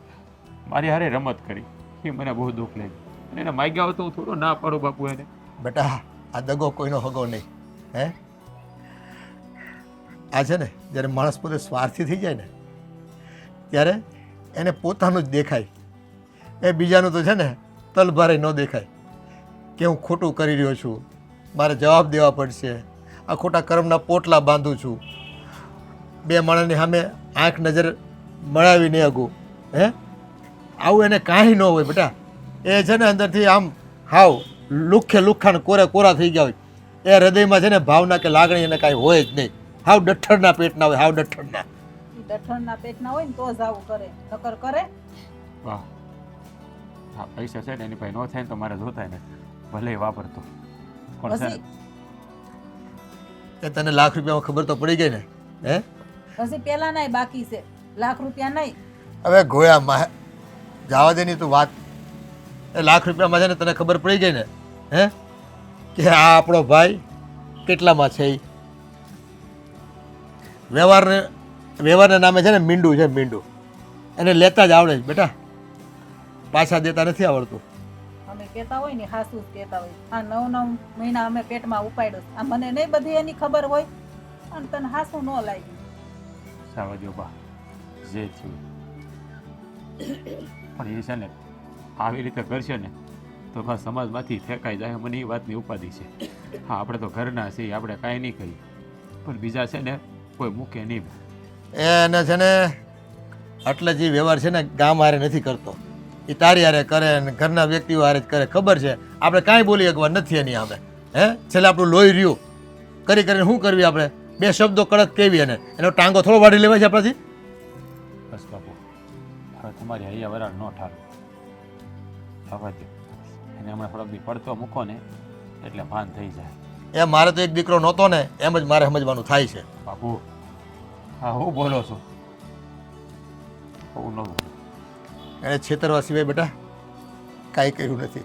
મારી હારે રમત કરી એ મને બહુ દુઃખ લાગ્યું, અને એને માગ્યા હોય તો હું થોડો ના પાડું બાપુ એને. બેટા આ દગો કોઈનો હગો નહીં. હે આ છે ને જ્યારે માણસ પોતે સ્વાર્થી થઈ જાય ને ત્યારે એને પોતાનું જ દેખાય, એ બીજાનું તો છે ને તલભારે ન દેખાય કે હું ખોટું કરી રહ્યો છું, મારે જવાબ દેવા પડશે, આ ખોટા કર્મના પોટલા બાંધું છું, બે માણસની સામે આંખ નજર મળાવી નહીં અગું. હે આવું એને કાંઈ ન હોય બેટા. એ છે ને અંદરથી આમ હાવ લુખ્ખે લુખ્ખાને કોરે કોરા થઈ ગયા હોય, એ હૃદયમાં છે ને ભાવના કે લાગણી એને કાંઈ હોય જ નહીં, હાવ ડઠ્ઠરના પેટના હોય, હાવ ડઠ્ઠરના. દઠણના પેટના હોય ને તો જ આવું કરે, નકર કરે. વાહ, હા પૈસા છે ને એની પાસે ન થાય ને તો મારે જોતા ને ભલે એ વાપરતો, પણ છે ને હજી એ તને લાખ રૂપિયામાં ખબર તો પડી ગઈ ને. હે હજી પેલા નાય બાકી છે, લાખ રૂપિયા નહીં. હવે ગોયામાં જવા દે ની તું વાત. એ લાખ રૂપિયામાં છે ને તને ખબર પડી ગઈ ને હે કે આ આપણો ભાઈ કેટલામાં છે. ઈ વ્યવહારના નામે છે ને મીંડું છે, મીંડું એને લેતા જ આવડે છે બેટા, પાછા દેતા નથી આવડતું. અમે કહેતા હોય ને હાસુ જ કહેતા હોય, આ 9 મહિના અમે પેટમાં ઉપાડ્યો, આ મને નહીં બધી એની ખબર હોય અને તને હાસુ ન લાગ્યું. સાવા દો બા, જે થયું પણ એ છે ને આવી રીતે કરશે ને તો બસ સમાજમાંથી ફેંકાઈ જાય, મને એ વાતની ઉપાધિ છે. હા આપણે તો ઘરના છીએ, આપણે કાંઈ નહીં કહીએ, પણ બીજા છે ને કોઈ મૂકે નહીં. એને છે ને એટલે જે વ્યવહાર છે ને ગામ હારે નથી કરતો, એ તારી હારે કરે અને ઘરના વ્યક્તિઓ હારે જ કરે. ખબર છે આપણે કાંઈ બોલી શકવા નથી એની સામે. હે છેલ્લે આપણું લોહી રહ્યું કરી કરીને શું કરવી આપણે, બે શબ્દો કડક કેવી એને એનો ટાંગો થોડો વાળી લેવાય છે આપણાથી. બસ બાપુ હવે તમારી હૈયા વરાળ ન ઠારો, થવા દો એને હમણાં થોડોક બી પડતો મૂકો ને એટલે ભાન થઈ જાય. એ મારે તો એક દીકરો નહોતો ને એમ જ મારે સમજવાનું થાય છે. બાપુ હા હું બોલો છું, હું ન બોલું. એણે છેતરવા સિવાય બેટા કાંઈ કર્યું નથી.